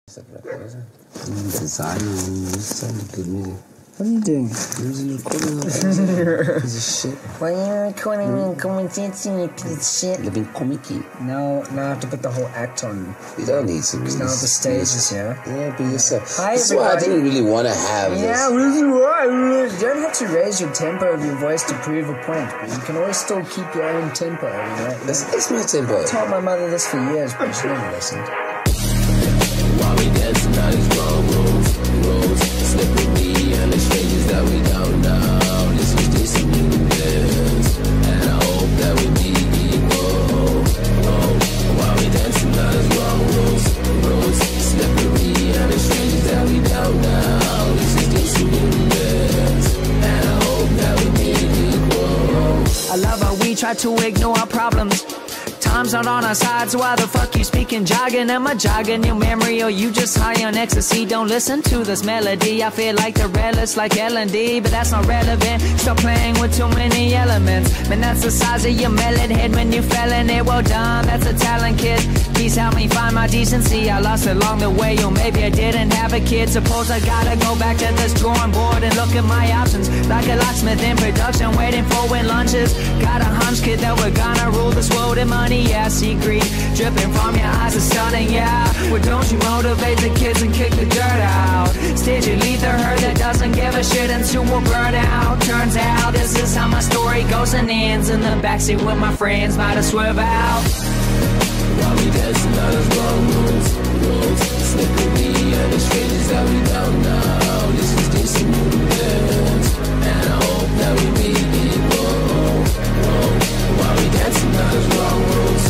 Design and good music. What are you doing? I'm recording piece of shit. Why are you recording me and commenting, you piece of shit? Living comic-y. Now I have to put the whole act on. You don't need to. Because now the stage is here. Yeah, be yourself. Hi, this is why I didn't really want to have this. Yeah, this is why. You don't have to raise your tempo of your voice to prove a point, but you can always still keep your own tempo, you know? It's my tempo. I told my mother this for years, but she never listened. While we dancing out these wrong rules, slippery and the strangers that we don't know. This is decent news, and I hope that we be equal. While we dancing out these wrong rules, slippery and the strangers that we don't know. This is decent news, and I hope that we be equal. I love how we try to ignore our problems. Time's not on our side, so why the fuck you speaking jargon? Am I jogging your memory, or you just high on ecstasy? Don't listen to this melody. I feel like the relics like L&D, but that's not relevant. Stop playing with too many elements. Man, that's the size of your melon head when you fell in it. Well done, that's a talent, kid. Please help me find my decency. I lost it along the way, or maybe I didn't have a kid. Suppose I gotta go back to this drawing board and look at my options. Like a locksmith in production, waiting for when lunches. Got a hunch, kid, that we're gonna rule this world in money. Yeah, see greed dripping from your eyes is stunning, yeah. Well, don't you motivate the kids and kick the dirt out? Instead you lead the herd that doesn't give a shit and soon will burn out. Turns out this is how my story goes and ends. In the backseat with my friends, might have swerve out. While we dancing out those wrong rules, slippery and the strangers that we don't know. This is decent movement, and I hope that we be equal. While we dancing out those wrong rules,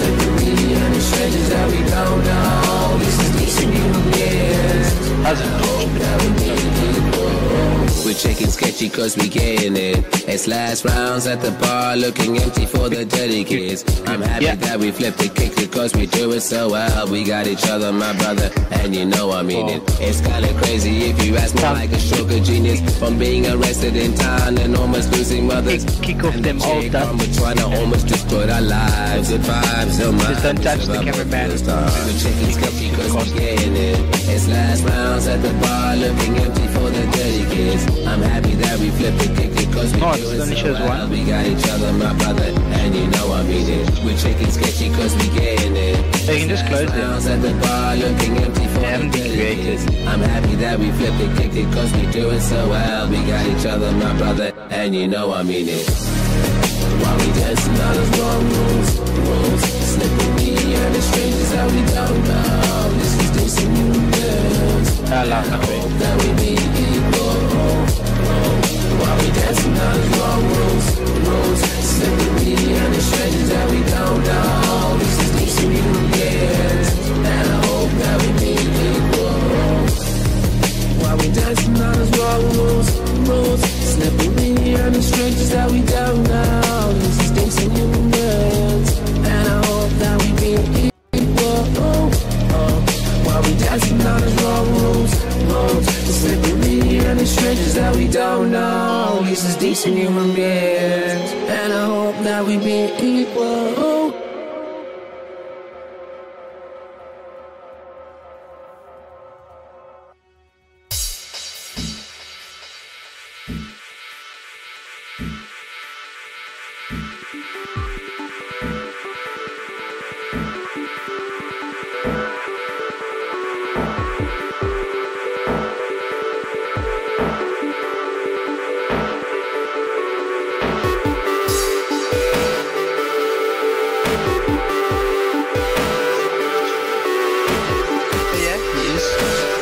slippery and the strangers that we don't know. This is decent movement, and I hope that we be equal. We're checking sketchy cause we getting it. It's last rounds at the bar, looking empty for the dirty kids. I'm happy that we flipped it, kicked it cause we do it so well. We got each other, my brother, and you know I mean it. It's kinda crazy if you ask me, like a stroke of genius. From being arrested in town and almost losing mothers. Kick off them all that. We're trying to almost destroy our lives. Good vibes, so much. Just don't touch the cameraman. We're checking sketchy cause we getting it. It's last rounds at the bar, looking empty for the dirty kids. I'm happy that we flipped it, kicked it cause we do it so well. We got each other, my brother, and you know I mean it. We're checking sketchy cause we getting it. They can just close it. At the bar, looking empty for the dirty kids. I'm happy that we flipped it, kicked it cause we do it so well. We got each other, my brother, and you know I mean it. While we dancing out those wrong rules, slippery and the strangers that we don't know. This is decent news, I love and I hope that we be equal. While we dancing out those wrong rules, slippery and the strangers that we don't know. This is decent news, and I hope that we be equal. While we dancing out those wrong rules, slippery and the strangers that we don't know. This is decent news, and I hope that we be equal. While we dancing out those wrong rules, slippery and the strangers that we don't know. This is decent human beings, and I hope that we be equal.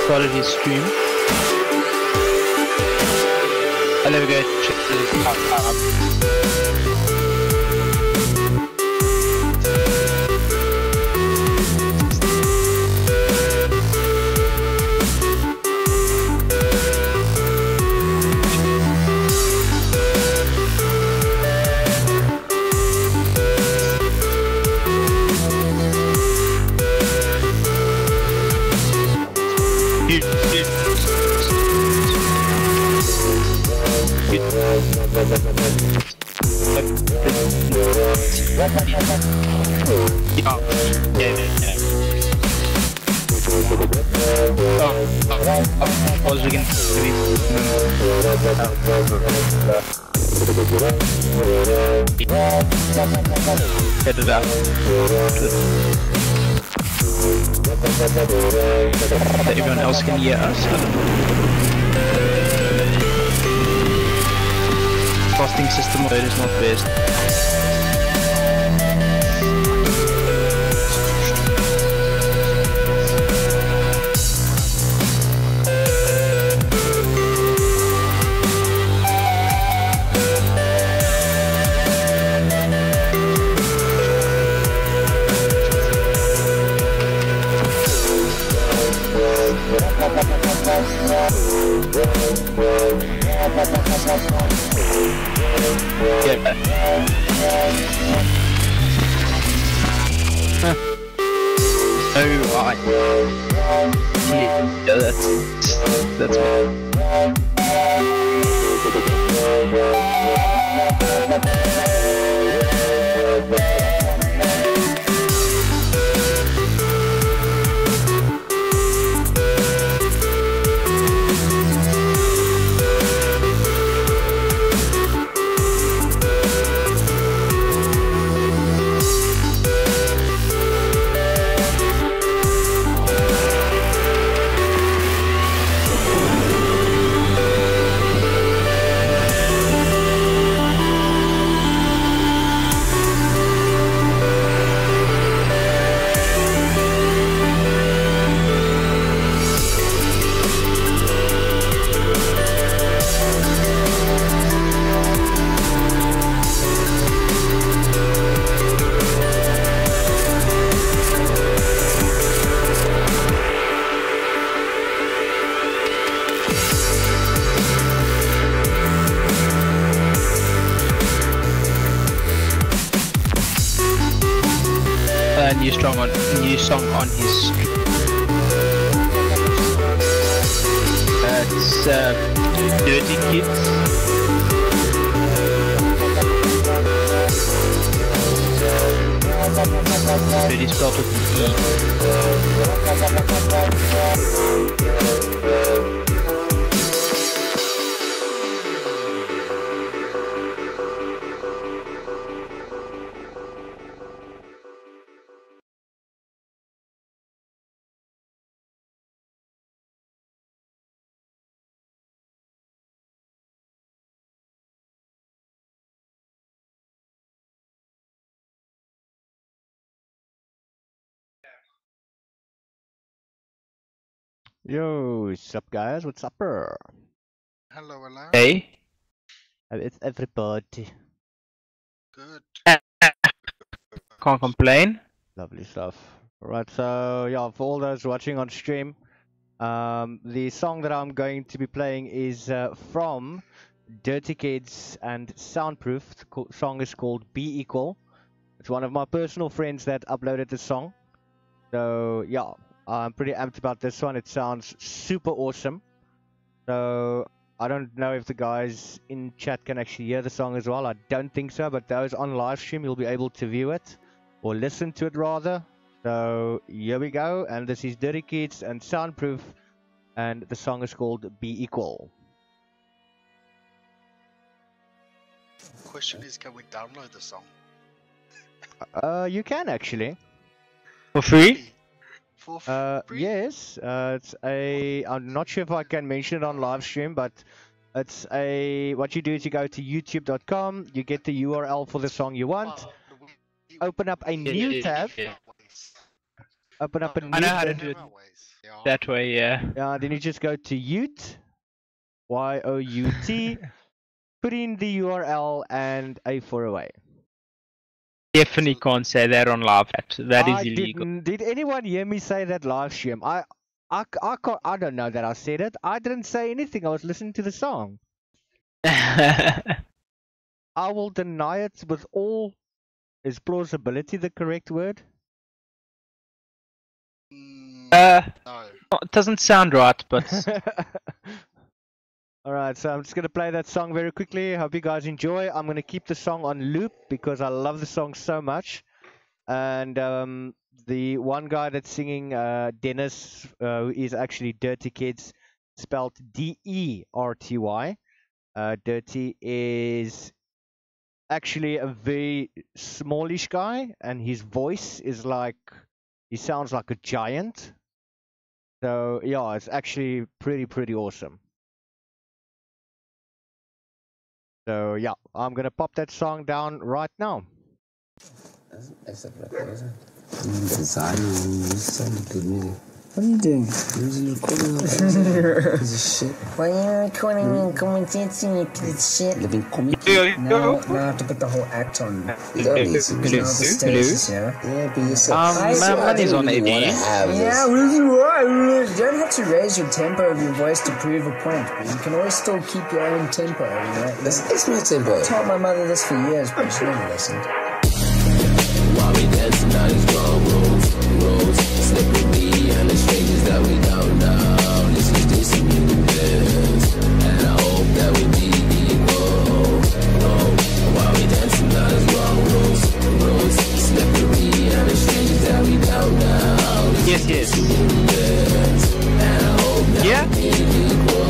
Started his stream. I'll never go check the I was looking get it out. That everyone else can hear us. Casting system mode is not best. Yeah. Huh. Oh, right. Yeah, that's new song on his it's Dirty Kids. Dirty spelled with Yo, what's up, guys? What's up? Hello, hello. Hey. It's everybody. Good. Can't complain. Lovely stuff. Alright, so yeah, for all those watching on stream, the song that I'm going to be playing is from Dirty Kids and Soundproof. The song is called Be Equal. It's one of my personal friends that uploaded the song. So yeah, I'm pretty amped about this one. It sounds super awesome. So I don't know if the guys in chat can actually hear the song as well. I don't think so, but those on live stream, you'll be able to view it or listen to it rather. So here we go, and this is Dirty Kids and Soundproof, and the song is called Be Equal. Question is, can we download the song? You can actually. For free? For free? Yes, it's a, I'm not sure if I can mention it on live stream, but it's a, what you do is you go to youtube.com, you get the URL for the song you want, open up a new tab, open up a new tab. I know how to do it that way, yeah. Yeah, then you just go to Yout, Y-O-U-T, put in the URL and A4 away. Definitely can't say that on live chat. That is illegal. Did anyone hear me say that live stream? I don't know that I said it. I didn't say anything. I was listening to the song. I will deny it with all. Is plausibility the correct word? No. It doesn't sound right, but Alright, so I'm just gonna play that song very quickly. Hope you guys enjoy. I'm gonna keep the song on loop because I love the song so much. And the one guy that's singing, Dennis, is actually Dirty Kids, spelled D-E-R-T-Y. Dirty is actually a very smallish guy, and his voice is like, he sounds like a giant. So yeah, it's actually pretty awesome. So yeah, I'm gonna pop that song down right now. What are you doing? Piece of shit. Why are you recording me and commentating, you piece of shit? Living comic. Now I have to put the whole act on. You don't need to. Now the stages, yeah? Yeah, be yourself. my money's on APG. Yeah, you don't have to raise your tempo of your voice to prove a point, but you can always still keep your own tempo, you know? It's my tempo. I told my mother this for years, but she never listened. While we dancing on these wrong roads, slipping me and the strangers that we don't know. This is decent news, and I hope that we be equal. While we dancing on these wrong roads, slipping me and the strangers that we don't know. Yes. And I hope that we be equal.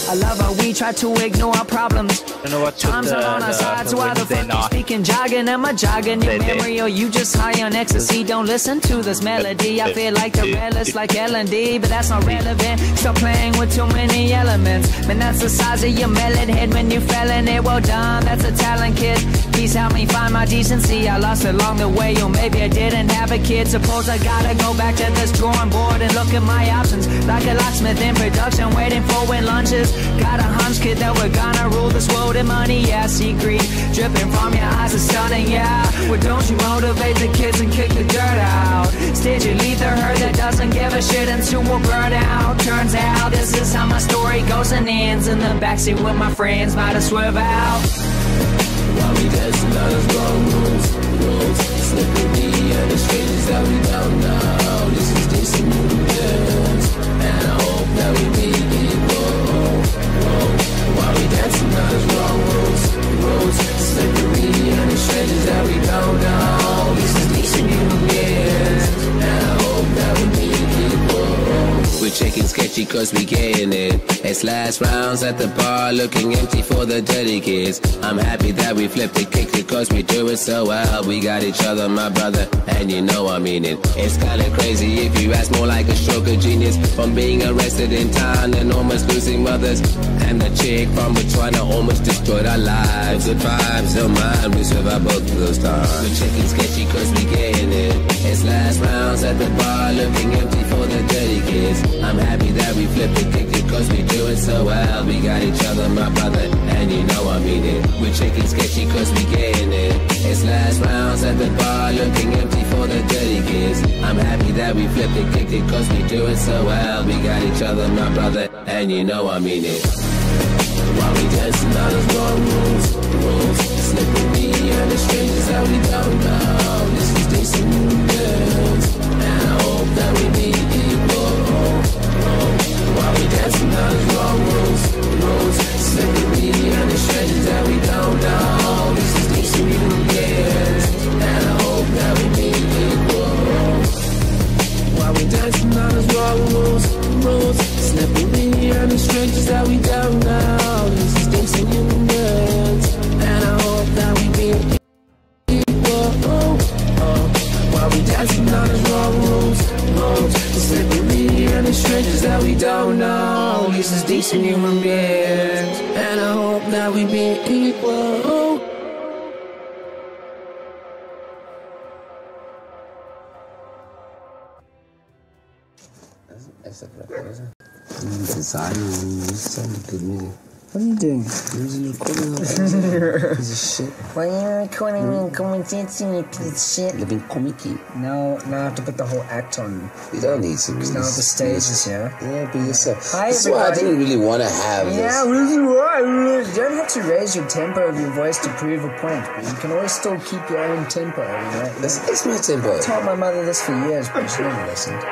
I love how we try to ignore our problems. You know what's Times are on our sides, why the fuck you speaking jargon? Am I jogging your memory, or you just high on ecstasy? Don't listen to this melody. I feel like the relics like L&D, but that's not relevant. Stop playing with too many elements. Man, that's the size of your melon head when you fell in it. Well done, that's a talent, kid. Please help me find my decency. I lost it along the way, or maybe I didn't have a kid. Suppose I gotta go back to this drawing board and look at my options. Like a locksmith in production, waiting for when lunches. Got a hunch, kid, that we're gonna rule this world in money. Yeah, see greed dripping from your eyes is stunning. Yeah, well, don't you motivate the kids and kick the dirt out? Instead you lead the herd that doesn't give a shit into a burnout. Turns out this is how my story goes and ends. In the backseat with my friends, might have swerve out. While we dancing on those wrong roads, slipping me and the strangers that we don't know. This is decent movement, and I hope that we be equal. While we dancing on those wrong roads, slipping me and the strangers that we don't know. This is decent movement, and I hope that we be equal. We're checking sketchy cause we getting it. It's last rounds at the bar, looking empty for the dirty kids. I'm happy that we flipped it, kicked it cause we do it so well. We got each other, my brother, and you know I mean it. It's kinda crazy if you ask, more like a stroke of genius. From being arrested in town and almost losing mothers, and the chick from Botswana almost destroyed our lives. Good vibes, don't mind, we survived both of those times. We're checking sketchy cause we getting it. It's last rounds at the bar, looking empty for the dirty kids. I'm happy that we flipped it, kicked it cause we do it so well. We got each other, my brother, and you know I mean it. We're checking sketchy cause we getting it. It's last rounds at the bar, looking empty for the dirty kids. I'm happy that we flipped it, kicked it cause we do it so well. We got each other, my brother, and you know I mean it. While we dancing on those wrong roads, slipping me and the strangers that we don't know. This is decent movement, and I hope that we be equal. While we dancing on those wrong roads, slipping me and the strangers that we don't know. This is decent movement, and I hope that we be equal. While we dancing on those wrong roads, slipping me and the strangers that we don't know. This is decent movement, and I hope that we be equal. While we dancing on those wrong roads, slipping me and the strangers that we don't know. This is decent human beings, and I hope that we be equal. What are you doing? Piece of shit. Why are you recording me and commentating, you piece of shit? Living comic. Now I have to put the whole act on. You don't need to. Now the stages, yeah? Yeah, be yourself. Hi, That's why I didn't really want to have this. Yeah, you don't have to raise your tempo of your voice to prove a point, but you can always still keep your own tempo, you know? It's my tempo. I told my mother this for years, but she never listened.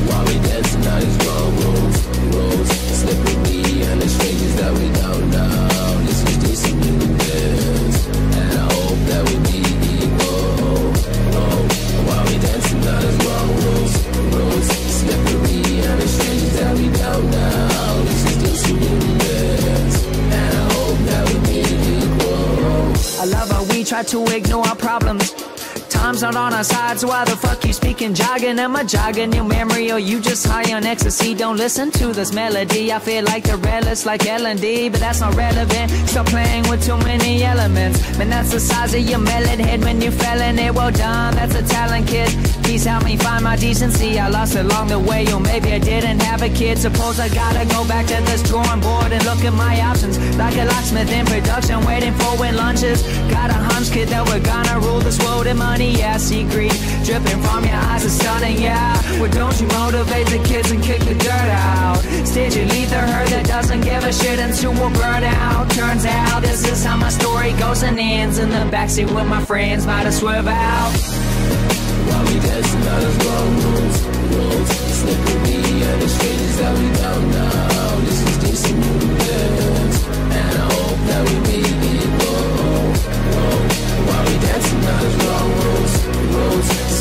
While we dancing on these wrong roads, slipping me and the strangers that we don't know. This is decent movement, and I hope that we be equal. to ignore our problems. Time's not on our side, so why the fuck you speaking jargon? Am I jogging your memory, or you just high on ecstasy? Don't listen to this melody. I feel like the relics, like L&D, but that's not relevant. Stop playing with too many elements. Man, that's the size of your melon head when you fell in it. Well done, that's a talent, kid. Please help me find my decency. I lost it along the way, or maybe I didn't have a kid. Suppose I gotta go back to this drawing board and look at my options. Like a locksmith in production, waiting for when lunches. Got a hunch, kid, that we're gonna rule this world in money. Yeah, see greed dripping from your eyes is stunning. Yeah, well, don't you motivate the kids and kick the dirt out? Did you lead the herd that doesn't give a shit into a burnout? Turns out this is how my story goes and ends. In the backseat with my friends, might have swerve out. While we dancing out of wrong rules, slippery and the strangers that we don't know. This is decent movement, and I hope that we meet equal. While we dancing out of wrong rules,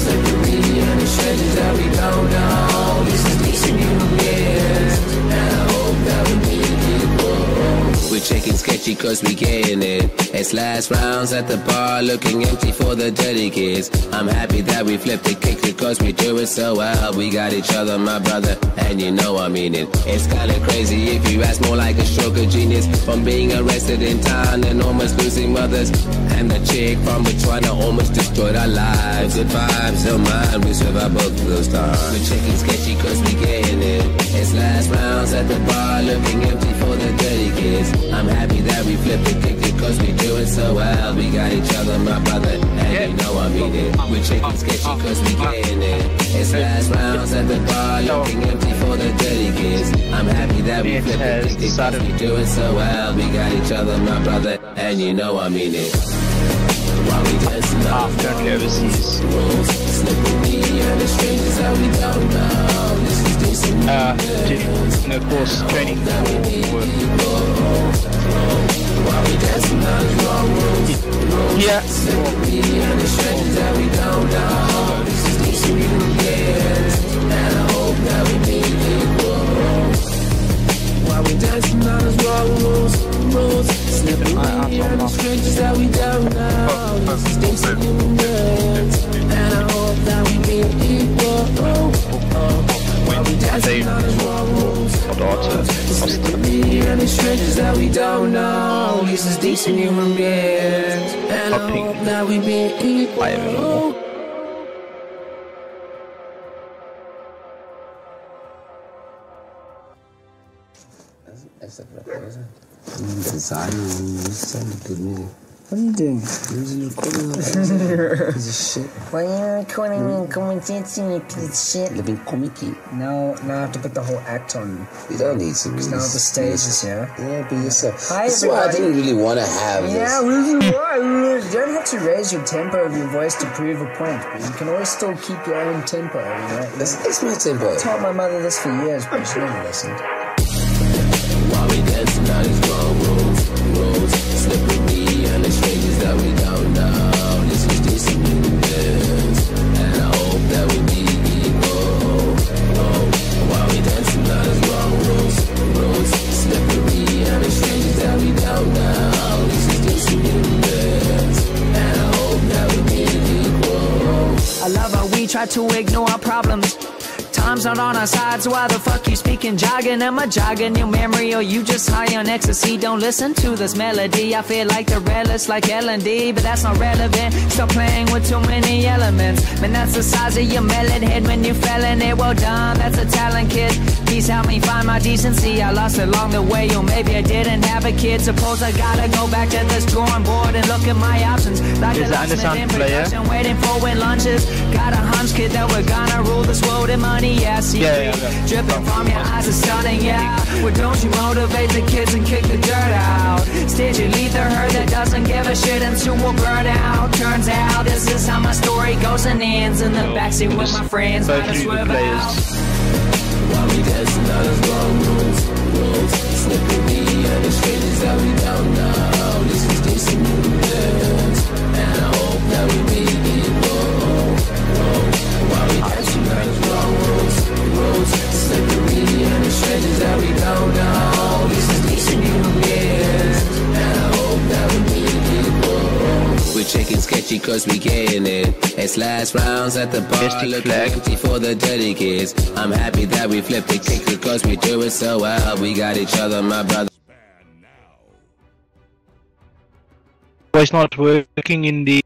slippery and the strangers that we don't know. This is decent movement, and I hope that we meet equal. We're checking sketchy cause we getting it. It's last rounds at the bar, looking empty for the dirty kids. I'm happy that we flipped the kick because we do it so well. We got each other, my brother, and you know I mean it. It's kinda crazy if you ask, more like a stroke of genius. From being arrested in town and almost losing mothers, and the chick from Botswana almost destroyed our lives. Good vibes, don't mind, we survived both of those times. We're checking sketchy cause we getting it. It's last rounds at the bar, looking empty for the dirty kids. I'm happy that we flipped the kick cause we do it so well. We got each other, my brother, and you know I mean it. We're checking sketchy cause we getting it. It's last rounds at the bar, looking empty for the dirty kids. I'm happy that we flipped the kick cause we do it so well. We got each other, my brother, and you know I mean it. While we dancing out overseas, slippery and the strangers that we don't know. This is decent. And of course, training for while we dancing out of wrong rules, yeah. Slippery and the strangers that we don't know. This is decent, and I hope that we meet equal. While we dancing out of wrong rules, slippery and the strangers that we don't know. This is decent, and I hope that we meet equal. While we dancing out of wrong rules, slippery and the strangers that we don't know. This is decent human beings, and I hope that we meet equal. That's a design and good music. What are you doing? You're recording a piece of shit. Why are you recording me and commentating, you piece of shit? Living comic-y. Now I have to put the whole act on. You don't need to. Now the stage is here. Yeah, be yourself. Hi, That's why I everybody. didn't really want to have Yeah, this. you don't have to raise your tempo of your voice to prove a point, but you can always still keep your own tempo, you know? That's my tempo. I told my mother this for years, but she never listened. While we dancing out these wrong rules, slippery and the strangers that we don't know. This is decent movement, and I hope that we meet equal. While we dancing out these wrong rules, slippery and the strangers that we don't know. This is decent movement, and I hope that we meet equal. I love how we try to ignore our problems. Time's not on our side, so why the fuck you speaking jargon? Am I jogging your memory, or you just high on ecstasy? Don't listen to this melody. I feel like the relics, like L&D, but that's not relevant. Stop playing with too many elements. Man, that's the size of your melon head when you fell in it. Well done, that's a talent, kid. Please help me find my decency. I lost it along the way, or maybe I didn't have a kid. Suppose I gotta go back to this drawing board and look at my options. Like a locksmith in production, waiting for when lunches. Got a hunch, kid, that we're gonna rule this world in money. Yeah, see dripping from your eyes is stunning. Yeah, well, don't you motivate the kids and kick the dirt out? Did you lead the herd that doesn't give a shit into a burnout? Turns out this is how my story goes and ends. In the backseat with my friends, might have swerve out. While we dancing out of wrong rules, slippery and the strangers that we don't know. This is decent movement, and I hope that we meet equal. While we dancing out of wrong rules, slippery and the strangers that we don't know. This is decent movement, and I hope that we meet equal. We're checking getting it. It's last rounds at the bar, looking empty for the dirty kids. I'm happy that we flipped the kick because we do it so well. We got each other, my brother. It's not working in the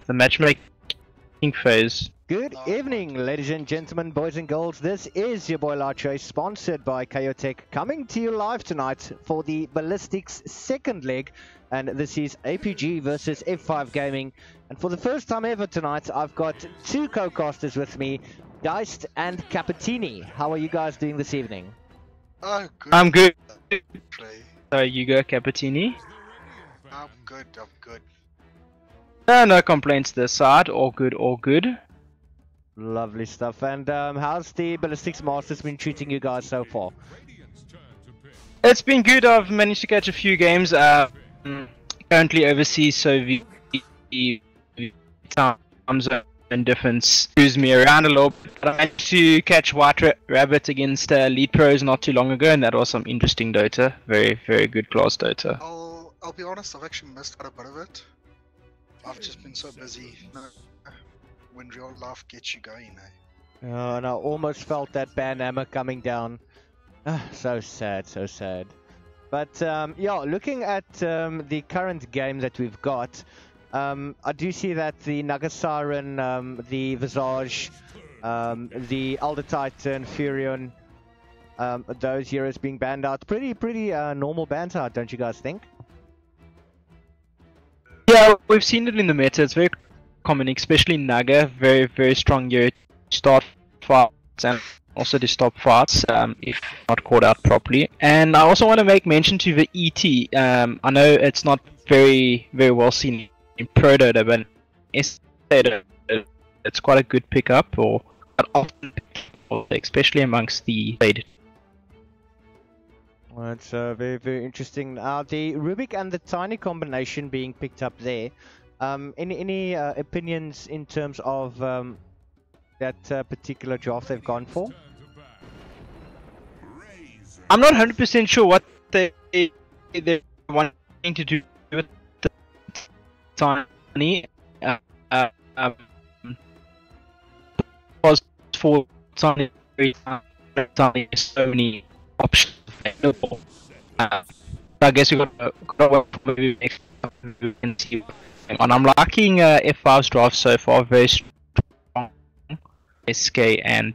matchmaking phase. Good evening, ladies and gentlemen, boys and girls. This is your boy Larcho, sponsored by Chaotech, coming to you live tonight for the Ballistix second leg. And this is APG versus F5 Gaming. And for the first time ever tonight, I've got two co-casters with me, Geist and Capitini. How are you guys doing this evening? Oh, good. I'm good. Play. So you go, Capitini. I'm good. I'm good. No complaints this side. All good, all good. Lovely stuff. And how's the Ballistix Masters been treating you guys so far? It's been good. I've managed to catch a few games. Currently overseas, so the time zone difference screws me around a little bit. I managed to catch White Rabbit against Elite Pros not too long ago, and that was some interesting Dota. Very, very good class Dota. I'll be honest, I've actually missed out a bit of it. I've just been so busy. When real life gets you going, eh? Oh, and I almost felt that ban hammer coming down. So sad, so sad. But yeah, looking at the current game that we've got, I do see that the Nagasiren, the Visage, the Elder Titan, Furion, those heroes being banned out. Pretty normal bans out, don't you guys think? Yeah, we've seen it in the meta. It's very common, especially Naga. Very, very strong hero to start fights and also to stop fights if not caught out properly. And I also want to make mention to the ET. I know it's not very well seen in Pro Dota, but it's quite a good pickup, or especially amongst the played. Well, it's very interesting. The Rubik and the Tiny combination being picked up there. Any opinions in terms of that particular draft they've gone for? I'm not 100% sure what they're wanting to do with the Tiny. Was for Tiny, so many options available. I guess we got to work for the next and see. And I'm liking F5's draft so far. Very strong. SK and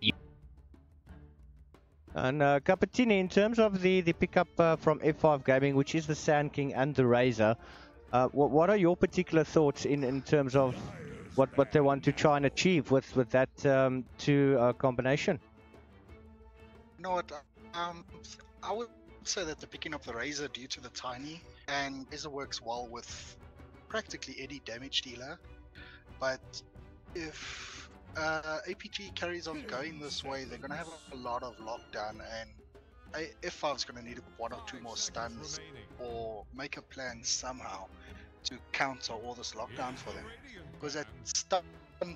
Capitini, in terms of the pickup from F5 Gaming, which is the Sand King and the Razor, what are your particular thoughts in terms of what they want to try and achieve with that two combination? You know what? I would say that they're picking up the Razor due to the Tiny, and Razor works well with practically any damage dealer. But if APG carries on going this way, they're going to have a lot of lockdown, and F5's going to need one or two more stuns or make a plan somehow to counter all this lockdown for them. Because that stun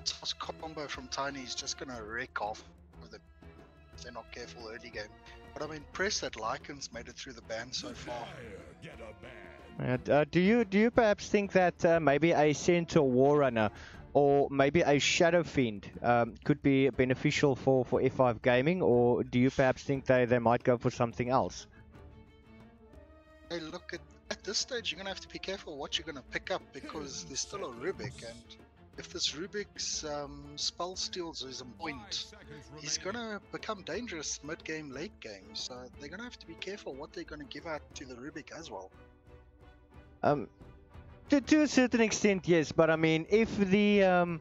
toss combo from Tiny is just going to wreck off with them if they're not careful early game. But I'm impressed that Lycan's made it through the ban so far. Do you perhaps think that maybe a Centaur Warrunner or maybe a Shadow Fiend could be beneficial for F5 Gaming, or do you perhaps think they might go for something else? Hey, look, at this stage you're going to have to be careful what you're going to pick up, because there's still a Rubik, and if this Rubik's spell steals is a point, he's going to become dangerous mid-game, late game, so they're going to have to be careful what they're going to give out to the Rubik as well. To a certain extent, yes, but I mean, if the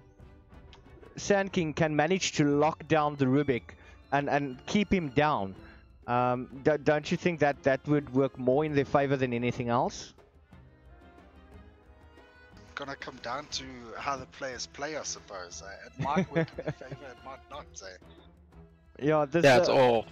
Sand King can manage to lock down the Rubik and keep him down, don't you think that would work more in their favor than anything else? Gonna come down to how the players play, I suppose. It might work in their favor, it might not. Yeah, that's all.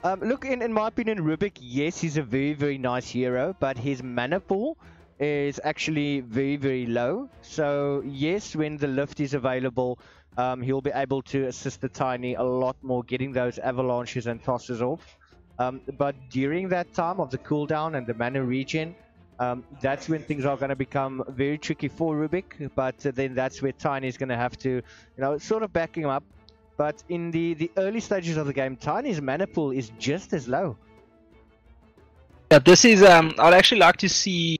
Look, in my opinion, Rubik, yes, he's a very nice hero, but his mana pool is actually very low. So yes, when the lift is available, he'll be able to assist the Tiny a lot more, getting those avalanches and tosses off. But during that time of the cooldown and the mana regen, that's when things are going to become very tricky for Rubik. But then that's where Tiny is going to have to, you know, sort of back him up. But in the early stages of the game, Tiny's mana pool is just as low. Yeah, this is I'd actually like to see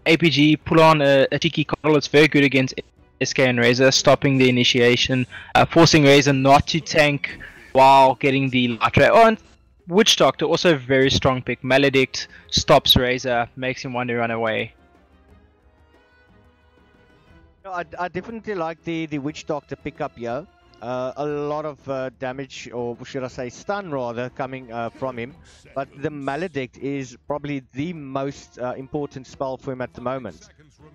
APG pull on a cheeky call. It's very good against SK and Razor, stopping the initiation, forcing Razor not to tank while getting the light ray. Oh, and Witch Doctor, also a very strong pick. Maledict stops Razor, makes him want to run away. I definitely like the Witch Doctor pickup here. A lot of damage, or should I say stun rather, coming from him. But the Maledict is probably the most important spell for him at the moment.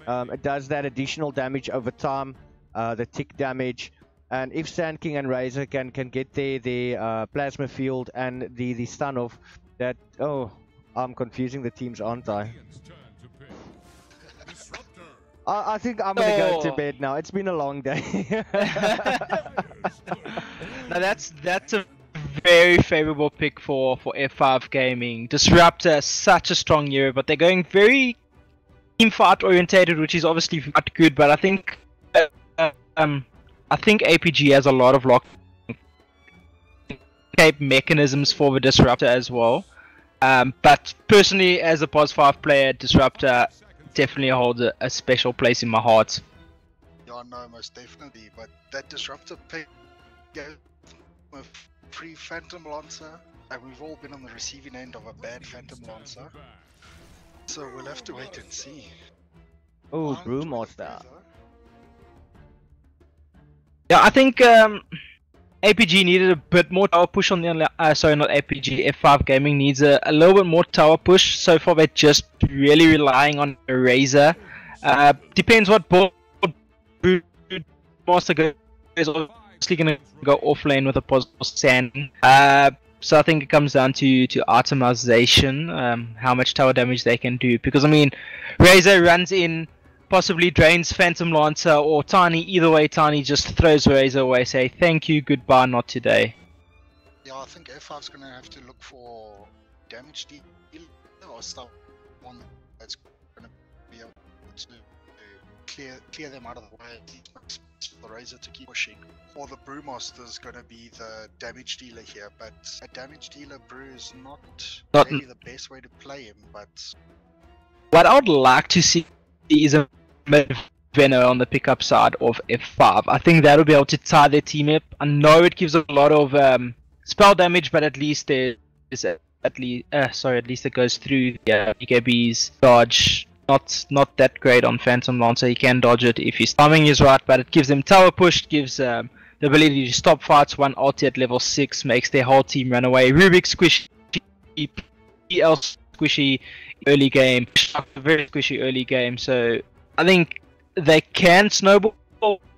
It does that additional damage over time, the tick damage. And if Sand King and Razor can get the Plasma Field and the stun off, that... Oh, I'm confusing the teams, aren't I? I think I'm gonna go to bed now. It's been a long day. Now that's a very favorable pick for F5 Gaming. Disruptor, such a strong hero, but they're going very team fight orientated, which is obviously not good. But I think APG has a lot of lock escape mechanisms for the Disruptor as well. But personally, as a POS 5 player, Disruptor definitely holds a special place in my heart. Yeah, no, most definitely. But that Disruptor pick gave a free Phantom Lancer, and we've all been on the receiving end of a bad Phantom Lancer. So we'll have to wait and see. Oh, Brewmaster. Yeah, I think APG needed a bit more tower push on the sorry, not APG. F5 Gaming needs a little bit more tower push. So far, they're just really relying on a Razor. Depends what board Master goes. Obviously, gonna go off lane with a positive Sand. So I think it comes down to itemization, how much tower damage they can do. Because I mean, Razor runs in, possibly drains Phantom Lancer or Tiny. Either way, Tiny just throws Razor away, say thank you, goodbye, not today. Yeah, I think F5's gonna have to look for damage deal or someone that's gonna be able to clear them out of the way for the Razor to keep pushing. Or the Brewmaster's gonna be the damage dealer here, but a damage dealer Brew is not really the best way to play him. But what I would like to see is a Venom on the pickup side of F5. I think that'll be able to tie their team up. I know it gives a lot of spell damage, but at least at least it goes through the EKB's dodge. Not that great on Phantom Lancer. He can dodge it if his timing is right, but it gives them tower push, gives the ability to stop fights. One ulti at level 6 makes their whole team run away. Rubik squishy, PL squishy early game, very squishy early game. So I think they can snowball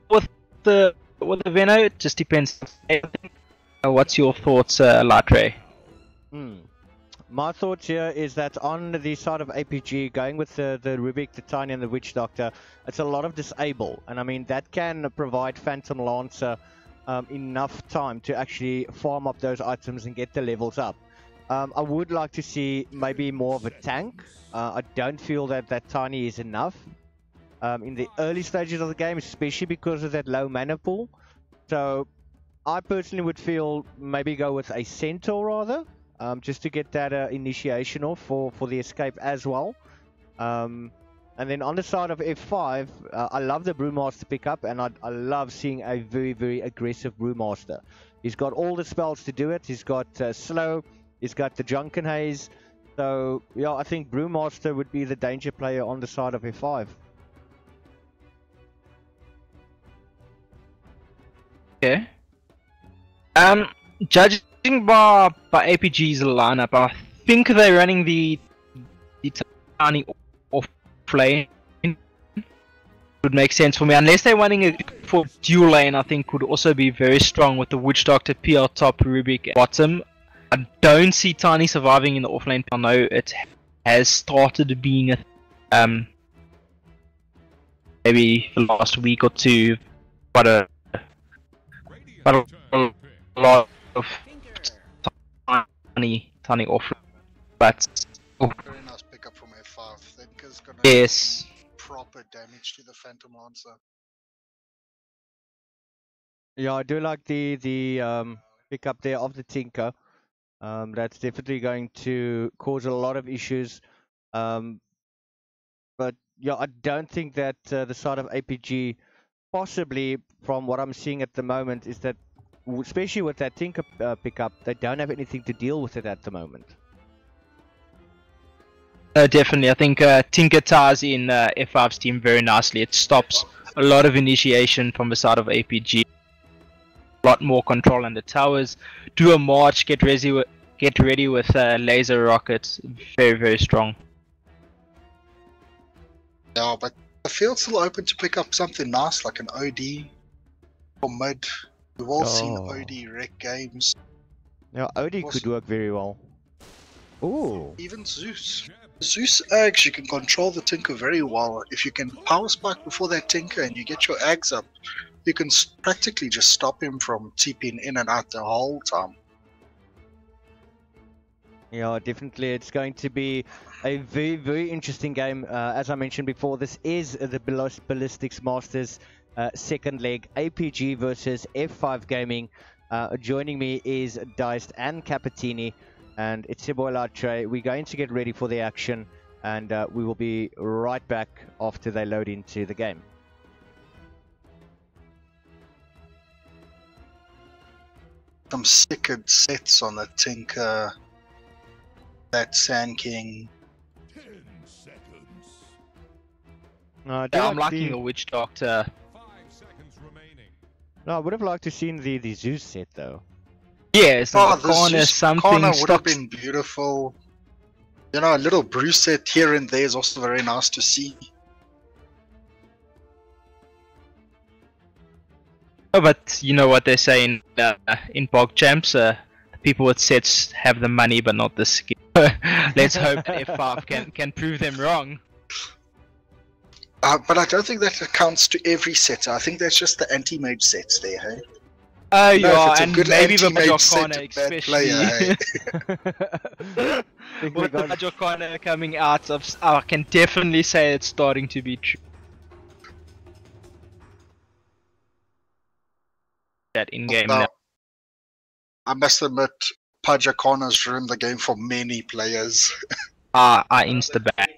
with the Veno. It just depends. What's your thoughts, Latre? My thoughts here is that on the side of APG, going with the Rubik, the Tiny, and the Witch Doctor, it's a lot of disable, and I mean that can provide Phantom Lancer enough time to actually farm up those items and get the levels up. I would like to see maybe more of a tank. I don't feel that Tiny is enough in the early stages of the game, especially because of that low mana pool. So I personally would feel maybe go with a Centaur rather, just to get that initiation off for the escape as well. And then on the side of F5, I love the Brewmaster pickup, and I love seeing a very, very aggressive Brewmaster. He's got all the spells to do it. He's got slow, he's got the Drunken Haze. So yeah, I think Brewmaster would be the danger player on the side of F5. Okay. Judging by APG's lineup, I think they're running the Tiny off lane. Would make sense for me, unless they're running it for dual lane. I think would also be very strong with the Witch Doctor, PL top, Rubik at bottom. I don't see Tiny surviving in the offlane. I know it has started being a maybe the last week or two, but a lot of tiny offlane. But very nice pickup from F5 because gonna Yes. do proper damage to the Phantom Lancer. Yeah, I do like the pickup there of the Tinker. That's definitely going to cause a lot of issues. But yeah, I don't think that the side of APG, possibly from what I'm seeing at the moment, is that, especially with that Tinker pickup, they don't have anything to deal with it at the moment. Definitely. I think Tinker ties in F5's team very nicely. It stops a lot of initiation from the side of APG. A lot more control on the towers. Do a march, get ready with laser rockets. Very, very strong. Yeah, but the field's still open to pick up something nice like an OD or mid. We've all seen OD wreck games. Yeah, OD could work very well. Ooh. Even Zeus. Zeus Ags, you can control the Tinker very well. If you can power spike before that Tinker and you get your Ags up, you can practically just stop him from TPing in and out the whole time. Yeah, definitely. It's going to be a very, very interesting game. As I mentioned before, this is the Ballistix Masters second leg, APG versus F5 Gaming. Joining me is Diced and Capitini, and it's your boy Latre. We're going to get ready for the action, and we will be right back after they load into the game. Some sickered sets on the Tinker. That Sand King. 10 seconds. I'm liking the Witch Doctor. 5 seconds remaining. No, I would have liked to seen the Zeus set though. Yes, Oh, the corner, Zeus something corner would have stocks. been beautiful. You know, a little Bruce set here and there is also very nice to see. Oh, but you know what they say in Bog Champs, people with sets have the money but not the skill. Let's hope that F5 can prove them wrong. But I don't think that accounts to every set. I think that's just the anti-mage sets there, hey? Oh No, yeah, if it's a and good maybe the anti-mage set, Majorcana a bad especially. player, hey? With the Majorcana coming out of, I can definitely say it's starting to be true. That in-game now. I must admit, Pajacona's ruined the game for many players. I insta-back.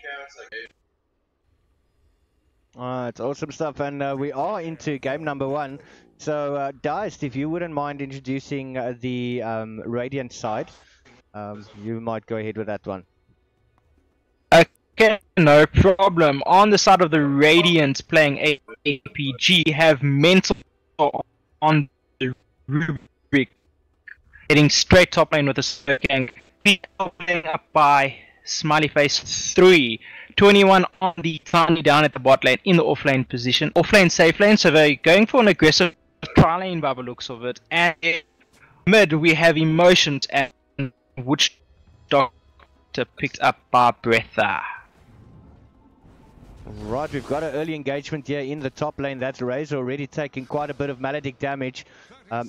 It's awesome stuff, and we are into game number 1. So, Diced, if you wouldn't mind introducing the Radiant side, you might go ahead with that one. Okay, no problem. On the side of the Radiant playing APG, have Mental on the Rubric, heading straight top lane with a Slurking. Top lane up by Smiley Face 3. 21 on the Tiny down at the bot lane in the offlane position. Offlane, safe lane, so they're going for an aggressive tri lane by the looks of it. And mid, we have Emotions and Witch Doctor picked up by Breatha. Right, we've got an early engagement here in the top lane. That's Razor already taking quite a bit of Maledict damage.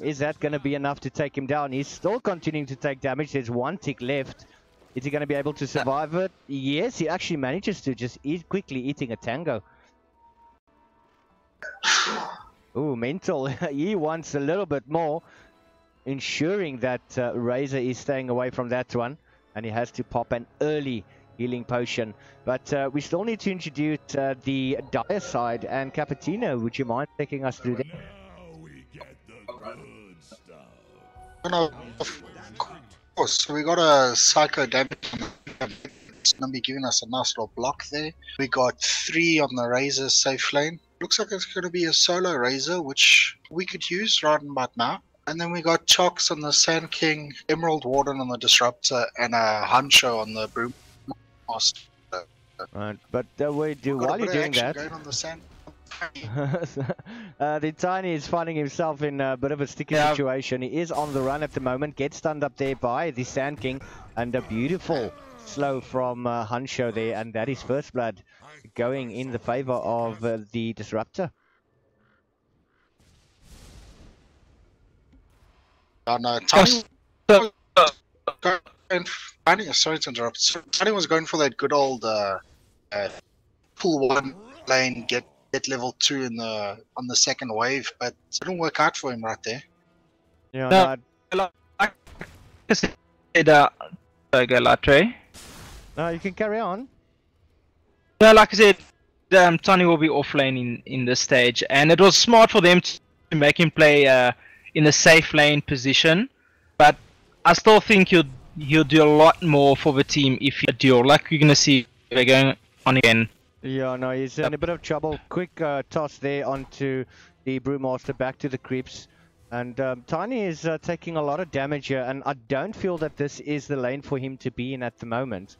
Is that going to be enough to take him down? He's still continuing to take damage. There's 1 tick left. Is he going to be able to survive it? Yes, he actually manages to just quickly eating a tango. Ooh, Mental. He wants a little bit more, ensuring that Razor is staying away from that one. And he has to pop an early healing potion. But we still need to introduce the Dire side. And Cappuccino, would you mind taking us through that? Now we get the good stuff. No, of course, we got a Psycho damage. It's going to be giving us a nice little block there. We got 3 on the Razor safe lane. Looks like it's going to be a solo Razor, which we could use right about now. And then we got Chox on the Sand King, Emerald Warden on the Disruptor, and a Hancho on the Broom Master. Right, but while you're doing that, going on the Sand. the Tiny is finding himself in a bit of a sticky situation. He is on the run at the moment, gets stunned up there by the Sand King, and a beautiful slow from Hancho there, and that is first blood going in the favor of the Disruptor. No, Tiny, sorry to interrupt. Tiny was going for that good old pull one lane, get level 2 in the on the second wave, but it didn't work out for him right there. Yeah, No, no, like I said, go Latre. no, you can carry on. No, like I said, Tony will be off lane in this stage, and it was smart for them to make him play in a safe lane position. But I still think he'll do a lot more for the team if you duel. Like you're gonna see, they're going on again. Yeah, no, he's in a bit of trouble. Quick toss there onto the Brewmaster back to the creeps. And Tiny is taking a lot of damage here, and I don't feel that this is the lane for him to be in at the moment.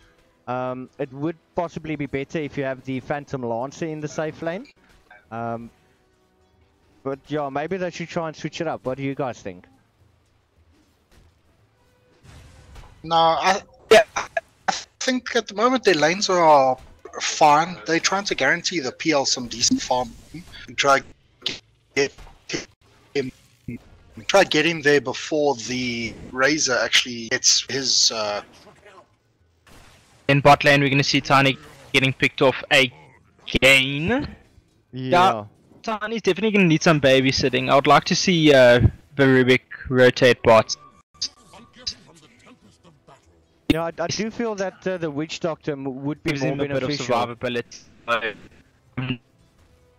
It would possibly be better if you have the Phantom Lancer in the safe lane. But yeah, maybe they should try and switch it up. What do you guys think? No, I think at the moment their lanes are fine. They're trying to guarantee the PL some decent farm. Try get him there before the Razor actually gets his. In bot lane, we're gonna see Tiny getting picked off again. Yeah. Tiny's definitely gonna need some babysitting. I would like to see Verubik rotate bots. Yeah, I do feel that the Witch Doctor would be Gives more him a bit of beneficial. survivability.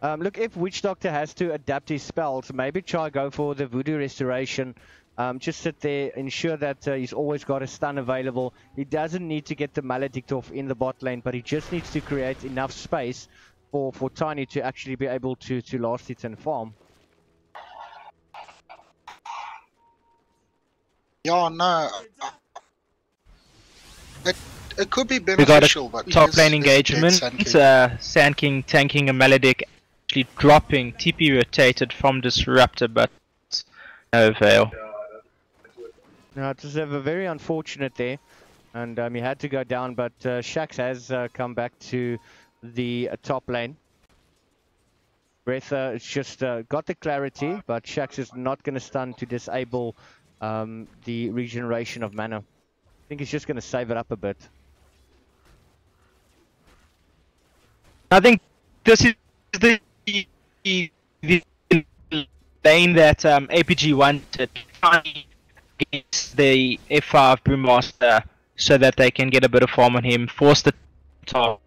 Look, if Witch Doctor has to adapt his spells, maybe try go for the Voodoo Restoration. Just sit there, ensure that he's always got a stun available. He doesn't need to get the Maledict off in the bot lane, but he just needs to create enough space for Tiny to actually be able to last it and farm. Yeah, no. It could be We got beneficial, a but top lane engagement. Sand King tanking a Maledict, actually dropping TP rotated from Disruptor, but no avail. Now, it was very unfortunate there, and he had to go down, but Shax has come back to the top lane. Breath just got the clarity, but Shax is not going to stun to disable the regeneration of mana. I think he's just going to save it up a bit. I think this is the lane that APG wanted against the F5 Brewmaster so that they can get a bit of farm on him, force the top.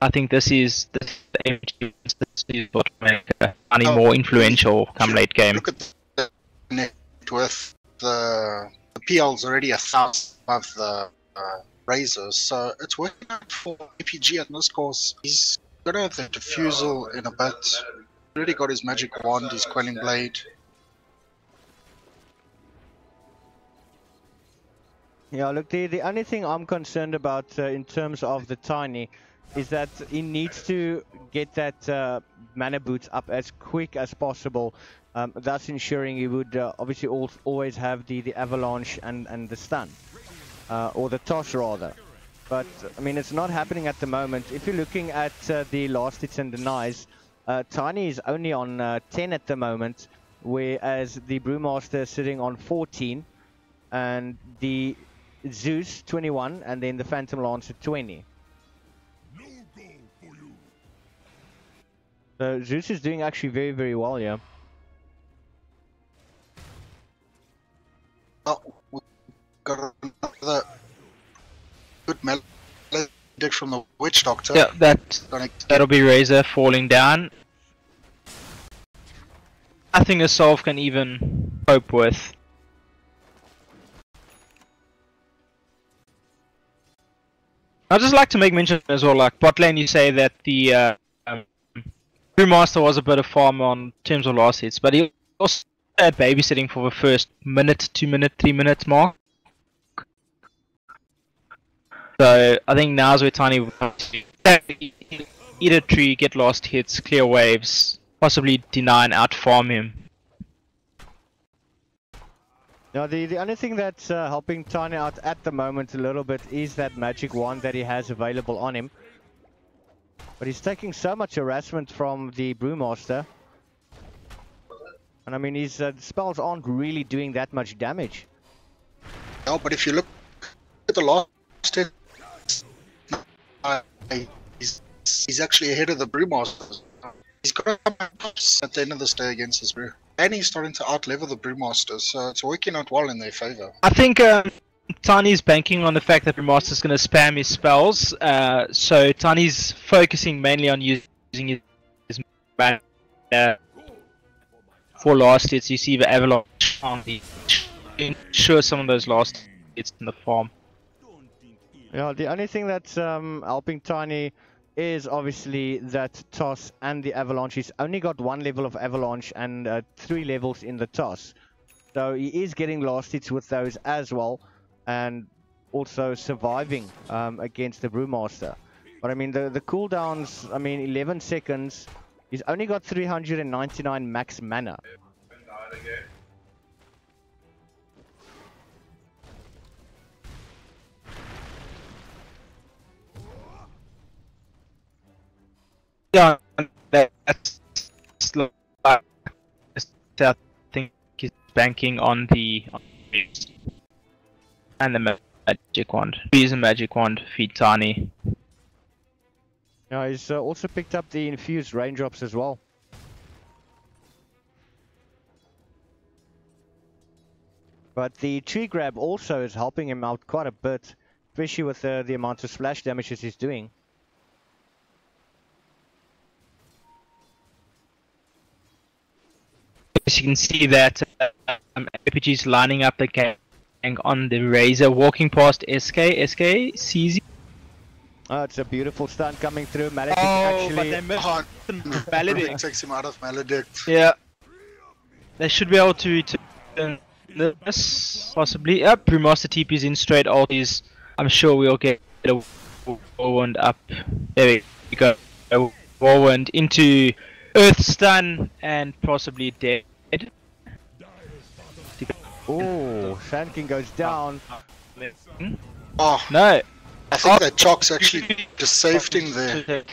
I think this is the APG what make Tiny more influential come late game. Look at the net worth. The PL's already 1,000 above the Razors, so it's working out for APG at this course. He's gonna have the Diffusal in a bit. Already got his Magic Wand, his Quelling Blade. Yeah, look, the only thing I'm concerned about in terms of the Tiny is that he needs to get that mana boots up as quick as possible, thus ensuring he would obviously always have the avalanche and the stun, or the toss rather. But I mean, it's not happening at the moment. If you're looking at the last hits and denies, Tiny is only on 10 at the moment, whereas the Brewmaster is sitting on 14, and the Zeus 21, and then the Phantom Lancer 20. So Zeus is doing actually very, very well, yeah. Oh, we got another good Maledict from the Witch Doctor. Yeah, that'll be Razor falling down. Nothing a Solve can even cope with. I'd just like to make mention as well, like bot lane, you say that the Brewmaster was a bit of farm on terms of last hits, but he also had babysitting for the first minute, 2 minute, 3 minutes mark. So I think now's where Tiny will eat a tree, get lost hits, clear waves, possibly deny and outfarm him. Now the only thing that's helping Tiny out at the moment a little bit is that Magic Wand that he has available on him. But he's taking so much harassment from the Brewmaster. And I mean, his spells aren't really doing that much damage. No, but if you look at the last hit, he's he's actually ahead of the Brewmaster. He's got to come at the end of this day against his Brew. And he's starting to outlevel the Brewmaster, so it's working out well in their favor. I think Tiny's banking on the fact that Brewmaster's going to spam his spells, so Tiny's focusing mainly on using his mana for last hits. You see the avalanche on the ensure some of those last hits in the farm. Yeah, the only thing that's helping Tiny is obviously that toss and the avalanche. He's only got 1 level of avalanche and 3 levels in the toss, so he is getting last hits with those as well, and also surviving against the Brewmaster. But I mean the cooldowns, I mean 11 seconds. He's only got 399 max mana. Yeah, that's I think he's banking on the and the magic wand. Use a magic wand, feed Tiny. Yeah, he's also picked up the infused raindrops as well. But the tree grab also is helping him out quite a bit, especially with the amount of splash damages he's doing. As you can see that APG's lining up the gang on the Razor, walking past SK sees you. Oh, it's a beautiful stun coming through. Maledict but actually... they missed Maledict. Takes him out of Maledict. Yeah. They should be able to this, possibly. Yep, Brewmaster TP's in straight ulties. I'm sure we'll get a Whirlwind up. There we go. A Whirlwind into Earth Stun and possibly dead. Oh, Shanking goes down. Oh, No. I think that Chalk's actually just saved him there.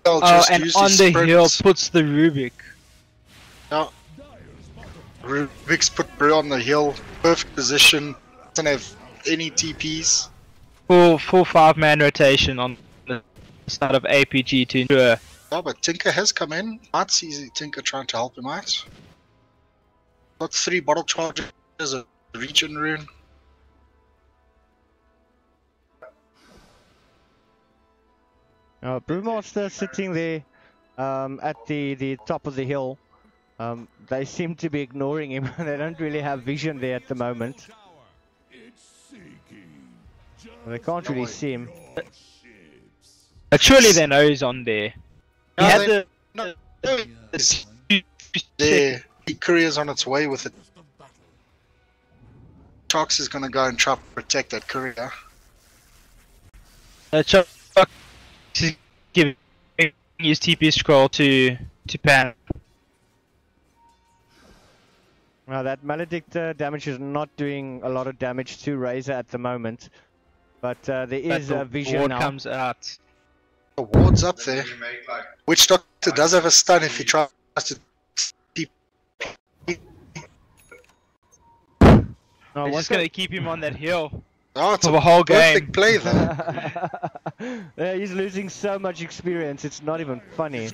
Oh, and on the hill puts the Rubik. Yeah. Rubik's put Brew on the hill, perfect position, doesn't have any TPs. Full 5-man rotation on the side of APG to ensure. Yeah, but Tinker has come in. I'd see Tinker trying to help him out. Got 3 bottle charges, a regen rune. Brewmaster sitting there at the top of the hill. They seem to be ignoring him. They don't really have vision there at the moment. They can't really see him. But surely they know he's on there. He had There. The courier's on its way with it. Chalks is gonna go and try to protect that courier. Chuck is giving his TP scroll to Pan. Now that Maledict damage is not doing a lot of damage to Razor at the moment, but there is a vision ward now. Comes out. The ward's up there. Witch Doctor does have a stun if he tries to keep. Oh, They're just gonna keep him on that hill Oh, it's for the whole perfect game. play there. Yeah, he's losing so much experience, it's not even funny.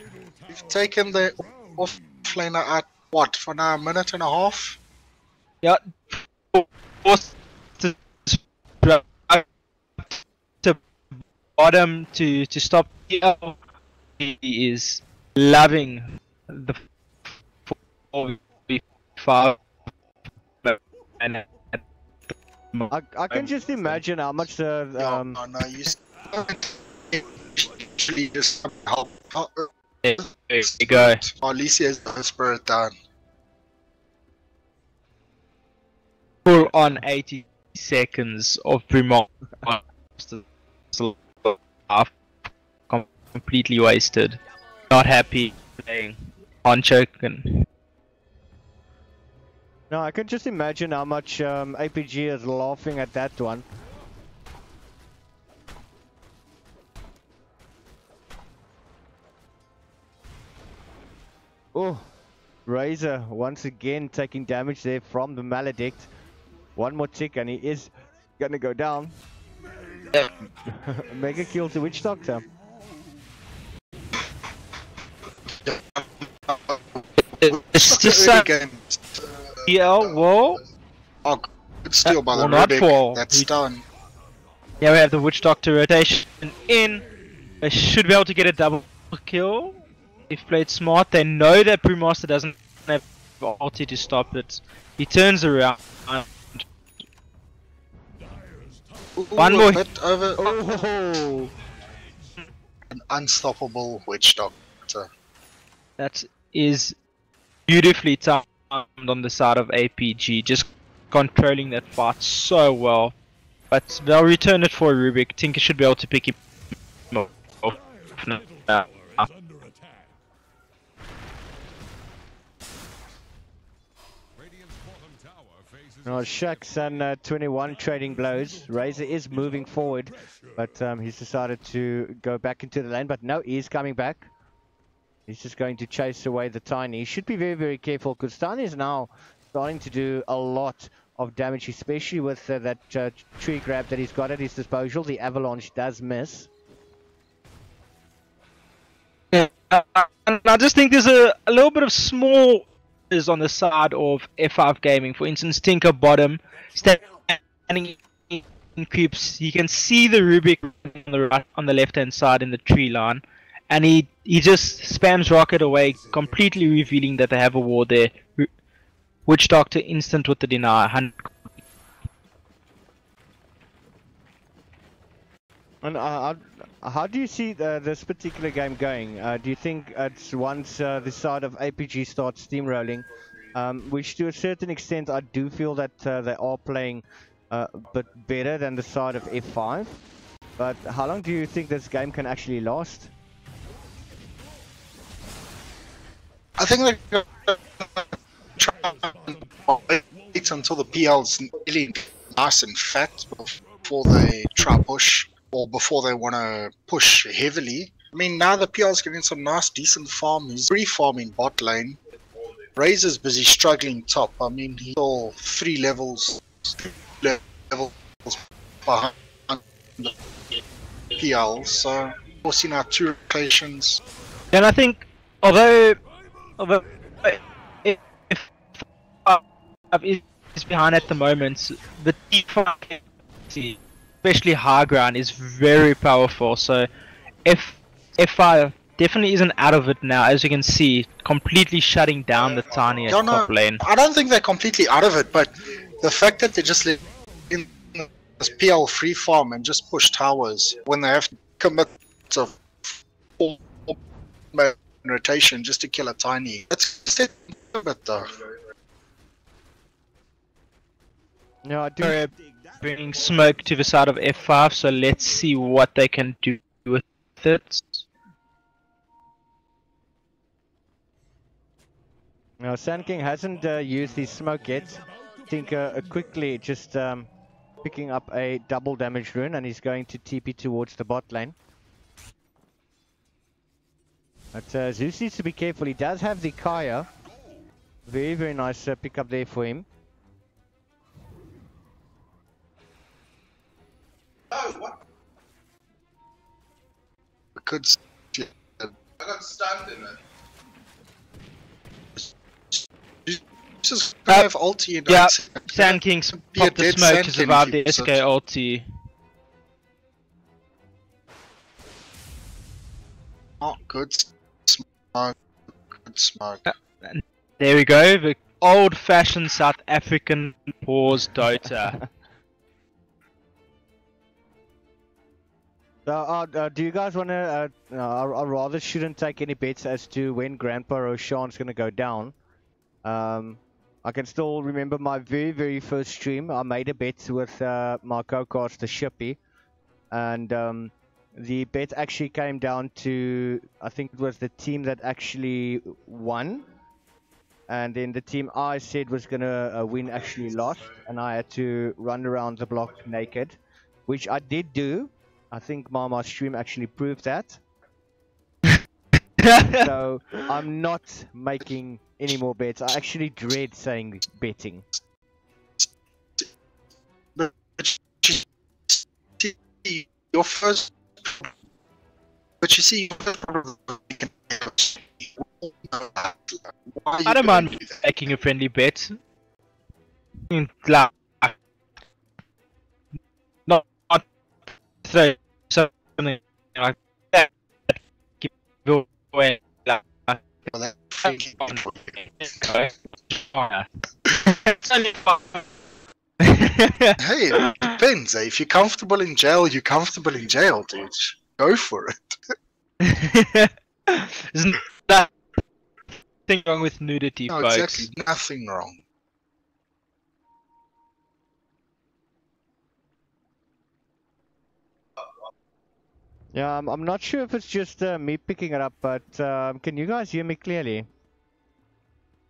You've taken the off laner at what, for now, a minute and a half? Yeah. Forced to bottom to stop. He is loving the 4v5 and I can just imagine how much the Oh, no, you actually just help. there you go. Oh, at least he has the spirit down. Full on 80 seconds of Brewmaster completely wasted. Not happy playing on Choken. No, I can just imagine how much APG is laughing at that one. Oh, Razor once again taking damage there from the Maledict. One more tick and he is gonna go down. Mega kill to Witch Doctor. It's just early games. yeah, well, Oh, good steal by the will not Rubik. fall. That's done. Yeah, we have the Witch Doctor rotation in. They should be able to get a double kill. If played smart, they know that Brewmaster doesn't have ulti to stop it. He turns around. Ooh, One a more. bit over. Oh, An unstoppable Witch Doctor. That is beautifully timed on the side of APG, just controlling that fight so well. But they'll return it for Rubik. Tinker should be able to pick him up. Middle tower is under attack. Radiant's bottom tower faces no, Shax and 21 trading blows. Razor is moving forward, but he's decided to go back into the lane. But no, he's coming back. He's just going to chase away the Tiny. He should be very, very careful because Tiny is now starting to do a lot of damage, especially with that tree grab that he's got at his disposal. The avalanche does miss. And I just think there's a little bit of small is on the side of F5 Gaming. For instance, Tinker bottom, standing in creeps. You can see the Rubik on the right, on the left hand side in the tree line, and he just spams rocket away, completely revealing that they have a ward there. Witch Doctor instant with the deny. 100. And how do you see this particular game going? Do you think it's once the side of APG starts steamrolling, which to a certain extent I do feel that they are playing a bit better than the side of F5, but how long do you think this game can actually last? I think they're gonna try and wait until the PL's really nice and fat before they try push, or before they want to push heavily. I mean, now the PL's getting some nice, decent farm. He's free farming bot lane. Razor's busy struggling top. I mean, he's all 3 levels behind the PL. So we've seen our 2 rotations. And I think, although if is behind at the moment, the T5, especially high ground, is very powerful. So F5 definitely isn't out of it now, as you can see, completely shutting down the Tiny at top lane. I don't think they're completely out of it, but the fact that they just let in this PL free farm and just push towers when they have to commit to 4 rotation just to kill a Tiny. That's a bit though. No, I do. Bringing smoke to the side of F5, so let's see what they can do with it. Now, Sand King hasn't used his smoke yet. Tinker quickly just picking up a double damage rune, and he's going to TP towards the bot lane. But Zeus needs to be careful. He does have the Kaya. Very, very nice pick up there for him. Could I got stunned in it. Just have ulti and yeah, Sand King's popped the smoke to survive the SK ulti. Oh, good smoke. Good smoke. There we go, the old-fashioned South African pause Dota. Do you guys want to? I rather shouldn't take any bets as to when Grandpa Roshan's going to go down. I can still remember my very, very first stream. I made a bet with my co-caster Shippy, and the bet actually came down to, I think it was the team that actually won, and then the team I said was going to win actually lost, and I had to run around the block naked, which I did do. I think my stream actually proved that. So I'm not making any more bets. I actually dread saying betting. But your first, but you see, Why are you I don't gonna mind do that? making a friendly bet. Like, not throw something like that. Keep away. Like, Well, that freaking it's only fun. Hey, it depends. If you're comfortable in jail, you're comfortable in jail, dude. Go for it. There's nothing wrong with nudity, No, folks. exactly. Nothing wrong. Yeah, I'm not sure if it's just me picking it up, but can you guys hear me clearly?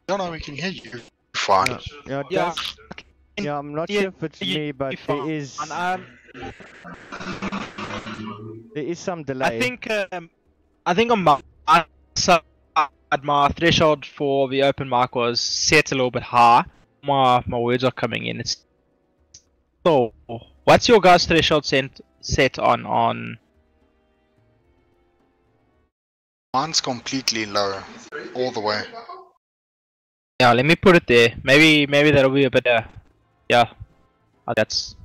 No, no, we can hear you. Fine. Yeah, it Yeah. does. Yeah, I'm not Yeah, sure if it's me, but there is some delay. I think on my side, my threshold for the open mic was set a little bit high. My words are coming in. It's so. What's your guys' threshold set on? Mine's completely low, all the way. Yeah, let me put it there. Maybe that'll be a better. Yeah, that's.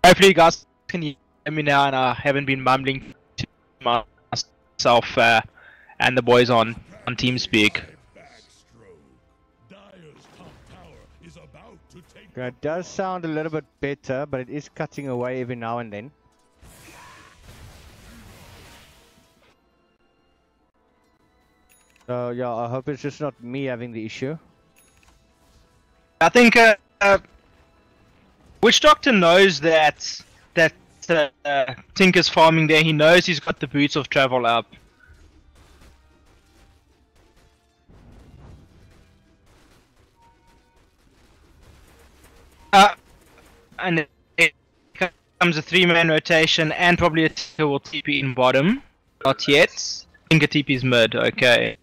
Hopefully, you guys can hear me now, and I haven't been mumbling to myself and the boys on TeamSpeak. Yeah, it does sound a little bit better, but it is cutting away every now and then. So yeah, I hope it's just not me having the issue. I think Witch Doctor knows that Tinker's farming there. He knows he's got the boots of travel up. And it comes a 3-man rotation and probably a Tinker will TP in bottom. Not yet. Tinker TP's mid, okay.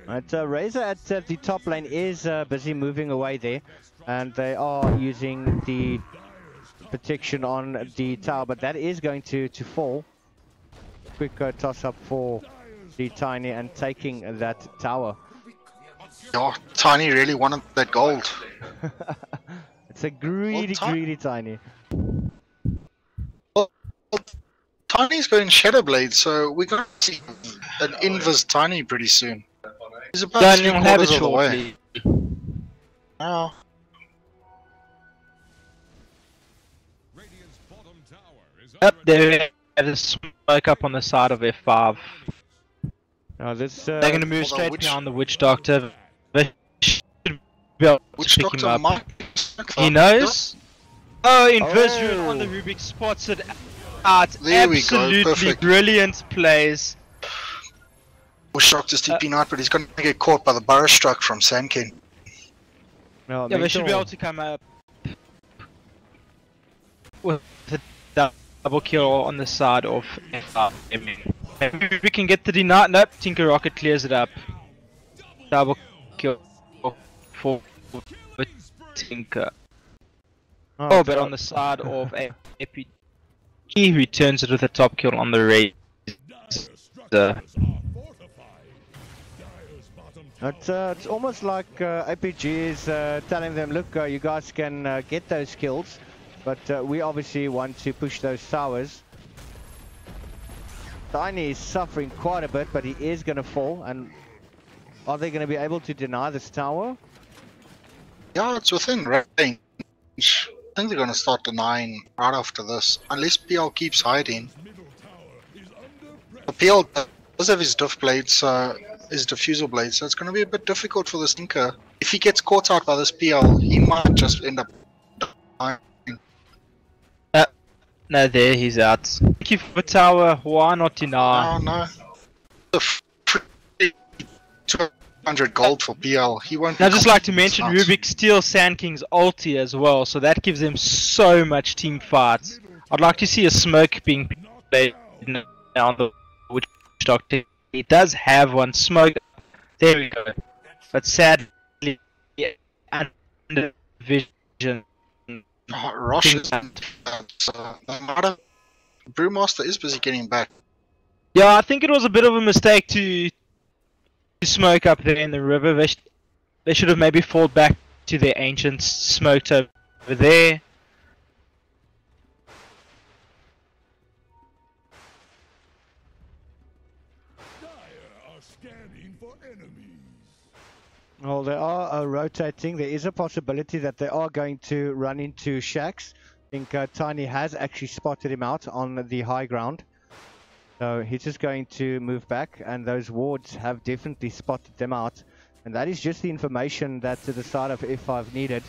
Right, Razor at the top lane is busy moving away there, and they are using the protection on the tower, but that is going to fall. Quick toss up for the Tiny and taking that tower. Oh, Tiny really wanted that gold. It's a greedy Tiny. Well, Tiny's going Shadow Blade, so we're going to see an invis Tiny pretty soon. He's about Daniel, 3 have it quarters of the way. shortly. Oh. Radiant's bottom tower is Up under there, there's smoke up on the side of F5. Now this They're going to move although straight Witch- behind the Witch Doctor. They should be able to Which pick Doctor him up. might... He knows. Oh, Invis Rune on the Rubik spots it out. There we go, Absolutely perfect. brilliant plays. Witch Doctor's TP out, but he's going to get caught by the Burrow Struck from Sandkin. no, Yeah, they should be Mentor- able to come up with the double kill on the side of F5. Maybe we can get the deny. Nope, Tinker Rocket clears it up. Double kill for Tinker. Oh, but on the side of APG, he returns it with a top kill on the raid. It's almost like APG is telling them, look, you guys can get those kills, but we obviously want to push those towers. Tiny is suffering quite a bit, but he is going to fall. And are they going to be able to deny this tower? Yeah, it's within range. I think they're going to start denying right after this, unless PL keeps hiding. The PL does have his diff blades, his diffusal blade, so it's going to be a bit difficult for this Tinker. If he gets caught out by this PL, he might just end up dying. No, there he's out. Thank you for the tower. Why not deny? Oh no. The free 200 gold for PL. He won't be I'd just like to confident mention it's not. Rubik steals Sand King's ulti as well, so that gives them so much team fights. I'd like to see a smoke being played now on the Witch Doctor. He does have one smoke. There we go. But sadly, under vision Rosh is Brewmaster is busy getting back. Yeah, I think it was a bit of a mistake to smoke up there in the river. They should have maybe falled back to their ancient smoked over there. Well, they are rotating. There is a possibility that they are going to run into Shax. I think Tiny has actually spotted him out on the high ground. So he's just going to move back, and those wards have definitely spotted them out. And that is just the information that to the side of F5 needed.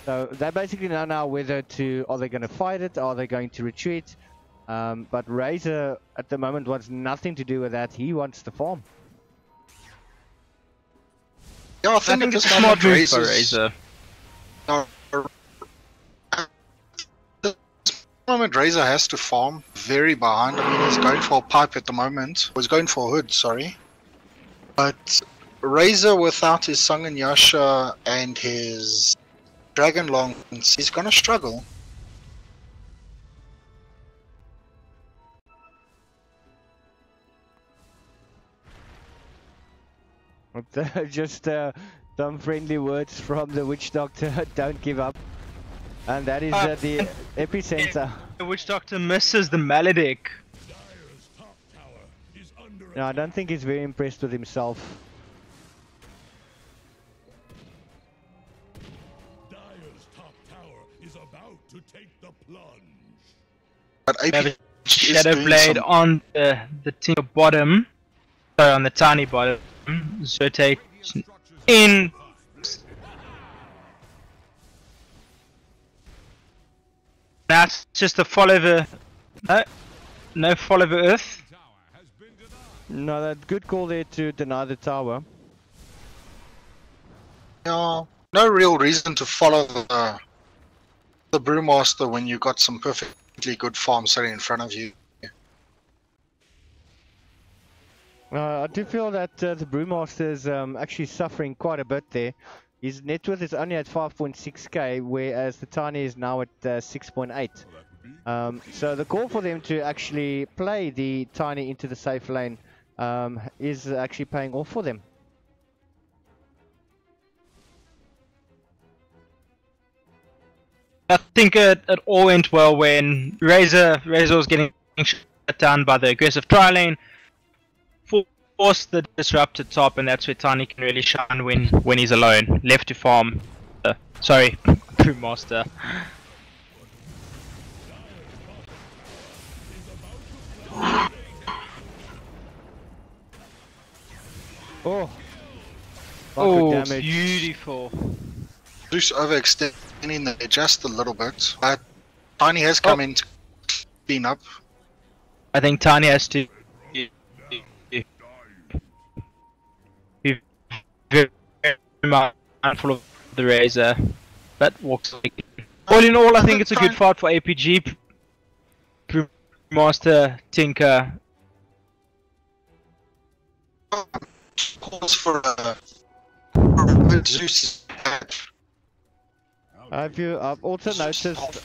So they basically know now whether to, are they going to fight it, are they going to retreat? But Razor at the moment wants nothing to do with that. He wants the farm. Yeah, I think it's a smart move for Razor. Moment Razor has to farm very behind. I mean, he's going for a pipe at the moment. He's going for a hood, sorry. But Razor without his Sung and Yasha and his Dragon Longs, he's gonna struggle. Just some friendly words from the Witch Doctor. Don't give up. And that is the epicenter. The Witch Doctor misses the Maledic. No, I don't think he's very impressed with himself. Dyer's top tower is about to take the plunge. But APG Shadow Blade on the team bottom. Sorry, on the tiny bottom. Rotate in. That's just a follow the no follow the earth. No, that good call there to deny the tower. Yeah, no real reason to follow the Brewmaster when you got some perfectly good farm sitting in front of you. I do feel that the Brewmaster is actually suffering quite a bit there. His net worth is only at 5.6k, whereas the Tiny is now at 6.8. So the call for them to actually play the Tiny into the safe lane is actually paying off for them. I think it all went well when Razor was getting shut down by the aggressive tri lane. Force the disrupted top, and that's where Tiny can really shine when he's alone. Left to farm. Sorry, Brewmaster. Oh, damage. Beautiful. Zeus overextending there just a little bit, but Tiny has come in to clean up. I think Tiny has to be very mindful of the Razor, but walks. All in all, I think it's a good fight for APG. Master, Tinker. Calls for a Zeus. I've also noticed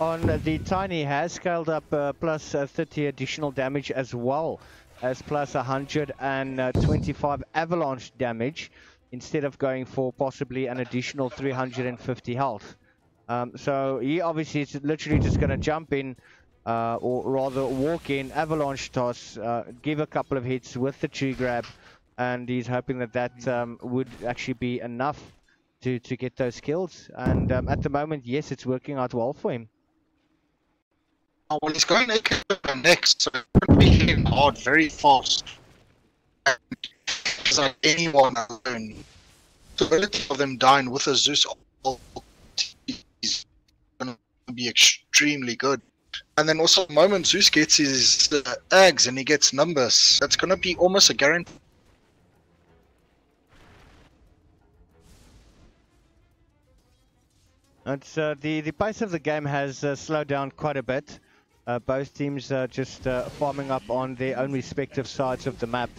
on the Tiny has scaled up plus 30 additional damage as well as plus 125 avalanche damage instead of going for possibly an additional 350 health. So he obviously is literally just going to jump in or rather walk in, avalanche toss, give a couple of hits with the tree grab, and he's hoping that that would actually be enough to get those kills. And at the moment, yes, it's working out well for him. Oh, well, he's going to next, so it's going to be hitting hard very fast. And it's like anyone alone. The ability of them dying with a Zeus is going to be extremely good. And then also the moment Zeus gets his eggs and he gets numbers, that's going to be almost a guarantee. It's the pace of the game has slowed down quite a bit. Both teams are just farming up on their own respective sides of the map.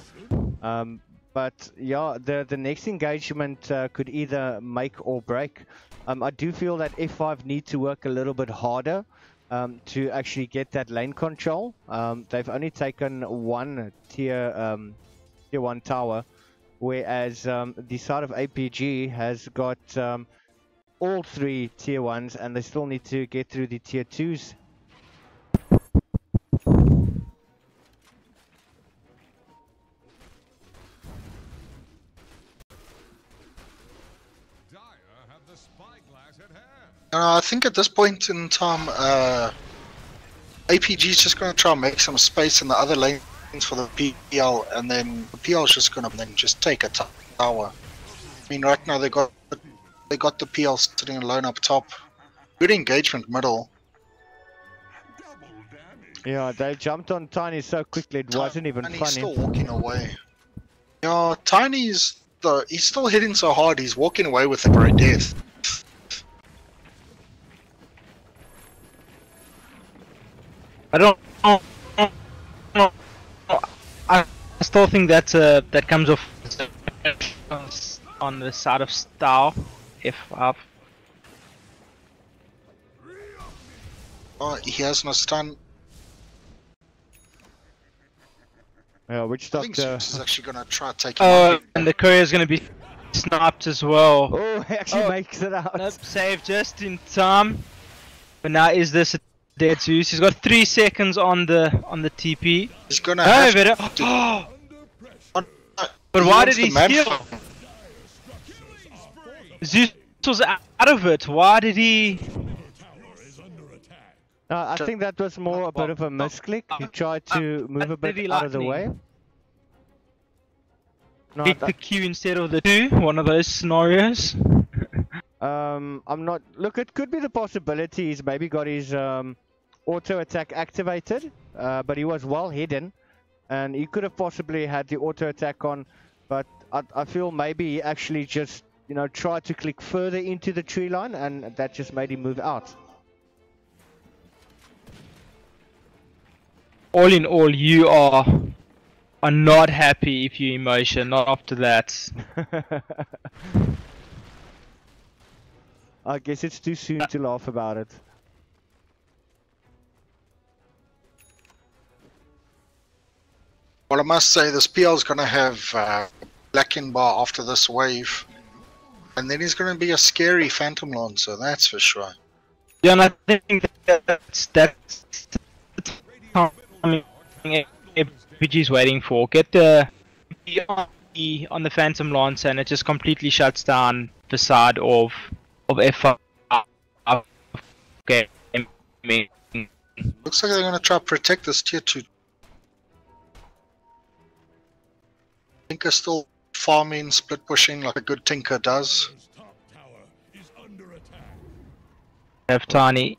But yeah, the next engagement could either make or break. I do feel that F5 need to work a little bit harder to actually get that lane control. They've only taken one tier 1 tower, whereas the side of APG has got all 3 tier 1s, and they still need to get through the tier 2s. I think at this point in time, APG is just going to try and make some space in the other lanes for the PL, and then the PL is just going to then just take a tower. I mean, right now they got the PL sitting alone up top. Good engagement middle. Yeah, they jumped on Tiny so quickly it wasn't even Tiny's funny. still walking away. Yeah, Tiny's he's still hitting so hard. He's walking away with a great death. I don't know. I still think that that comes off on the side of style. F5. Oh, he has no stun. Yeah, which I think doctor? Zeus is actually going to try to take him Oh, out. and the courier is going to be sniped as well. Oh, he actually makes it out. Nope, saved just in time. But now is this a dead Zeus? He's got 3 seconds on the TP. He's going to have better. to... But why did he steal? Zeus was out of it. Why did he? I think that was more a bit of a misclick. He tried to move a bit out of the way. No, Pick the Q instead of the 2. One of those scenarios. I'm not. Look, it could be the possibility he's maybe got his auto attack activated, but he was well hidden, and he could have possibly had the auto attack on. But I feel maybe he actually just, you know, tried to click further into the tree line, and that just made him move out. All in all, you are not happy if you emotion. Not after that. I guess it's too soon to laugh about it. Well, I must say this PL is going to have Black in bar after this wave. And then he's going to be a scary Phantom Lancer, that's for sure. Yeah, and I think that's APG's waiting for. Get the on the Phantom Lancer, and it just completely shuts down the side of F5. Okay. Looks like they're going to try to protect this tier 2. Tinker still farming, split pushing like a good Tinker does. Have Tiny.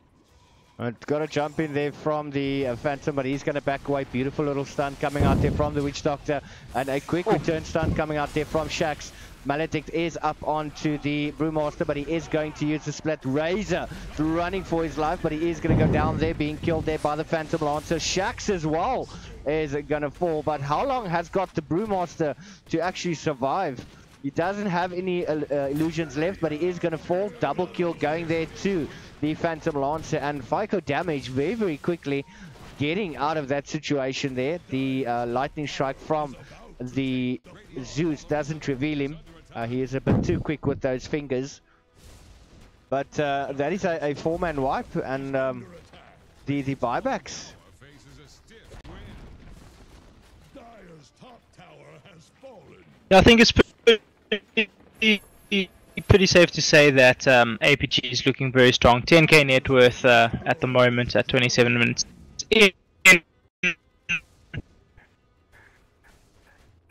Got to jump in there from the Phantom, but he's going to back away. Beautiful little stun coming out there from the Witch Doctor, and a quick return stun coming out there from Shax. Ballistix is up onto the Brewmaster, but he is going to use the split. Razor running for his life, but he is going to go down there, being killed there by the Phantom Lancer. Shax as well is going to fall, but how long has got the Brewmaster to actually survive? He doesn't have any illusions left, but he is going to fall. Double kill going there to the Phantom Lancer, and FICO damage very, very quickly getting out of that situation there. The lightning strike from the Zeus doesn't reveal him. He is a bit too quick with those fingers. But that is a 4-man wipe, and the buybacks. Yeah, I think it's pretty safe to say that APG is looking very strong. 10k net worth at the moment at 27 minutes.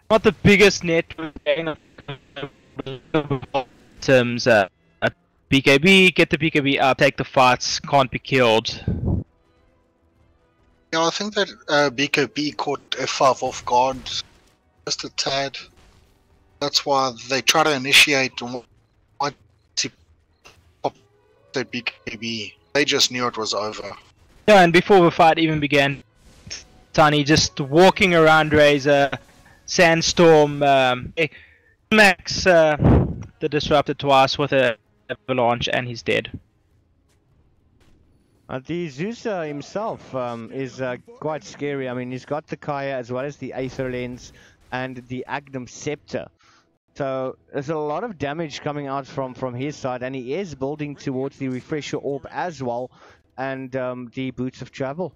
Not the biggest net in terms at BKB, get the BKB up, take the fights, can't be killed. Yeah, I think that BKB caught F5 off guard just a tad. That's why they try to initiate once he popped the BKB. They just knew it was over. Yeah, and before the fight even began, Tiny just walking around Razor, Sandstorm Max the Disruptor twice with a avalanche, and he's dead. The Zeus himself is quite scary. I mean, he's got the Kaya as well as the Aether Lens and the Agnum Scepter. So there's a lot of damage coming out from his side, and he is building towards the Refresher Orb as well, and the Boots of Travel.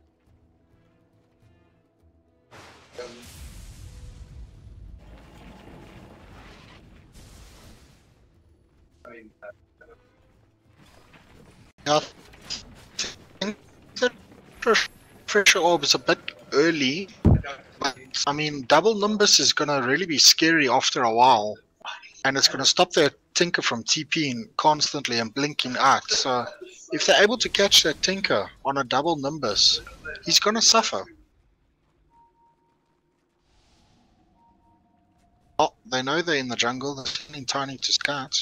Yeah, I think the Refresher Orb is a bit early, but I mean, double Nimbus is gonna really be scary after a while. And it's going to stop their Tinker from TPing constantly and blinking out. So if they're able to catch that Tinker on a double Nimbus, he's going to suffer. Oh, they know they're in the jungle. They're sending Tiny to scout.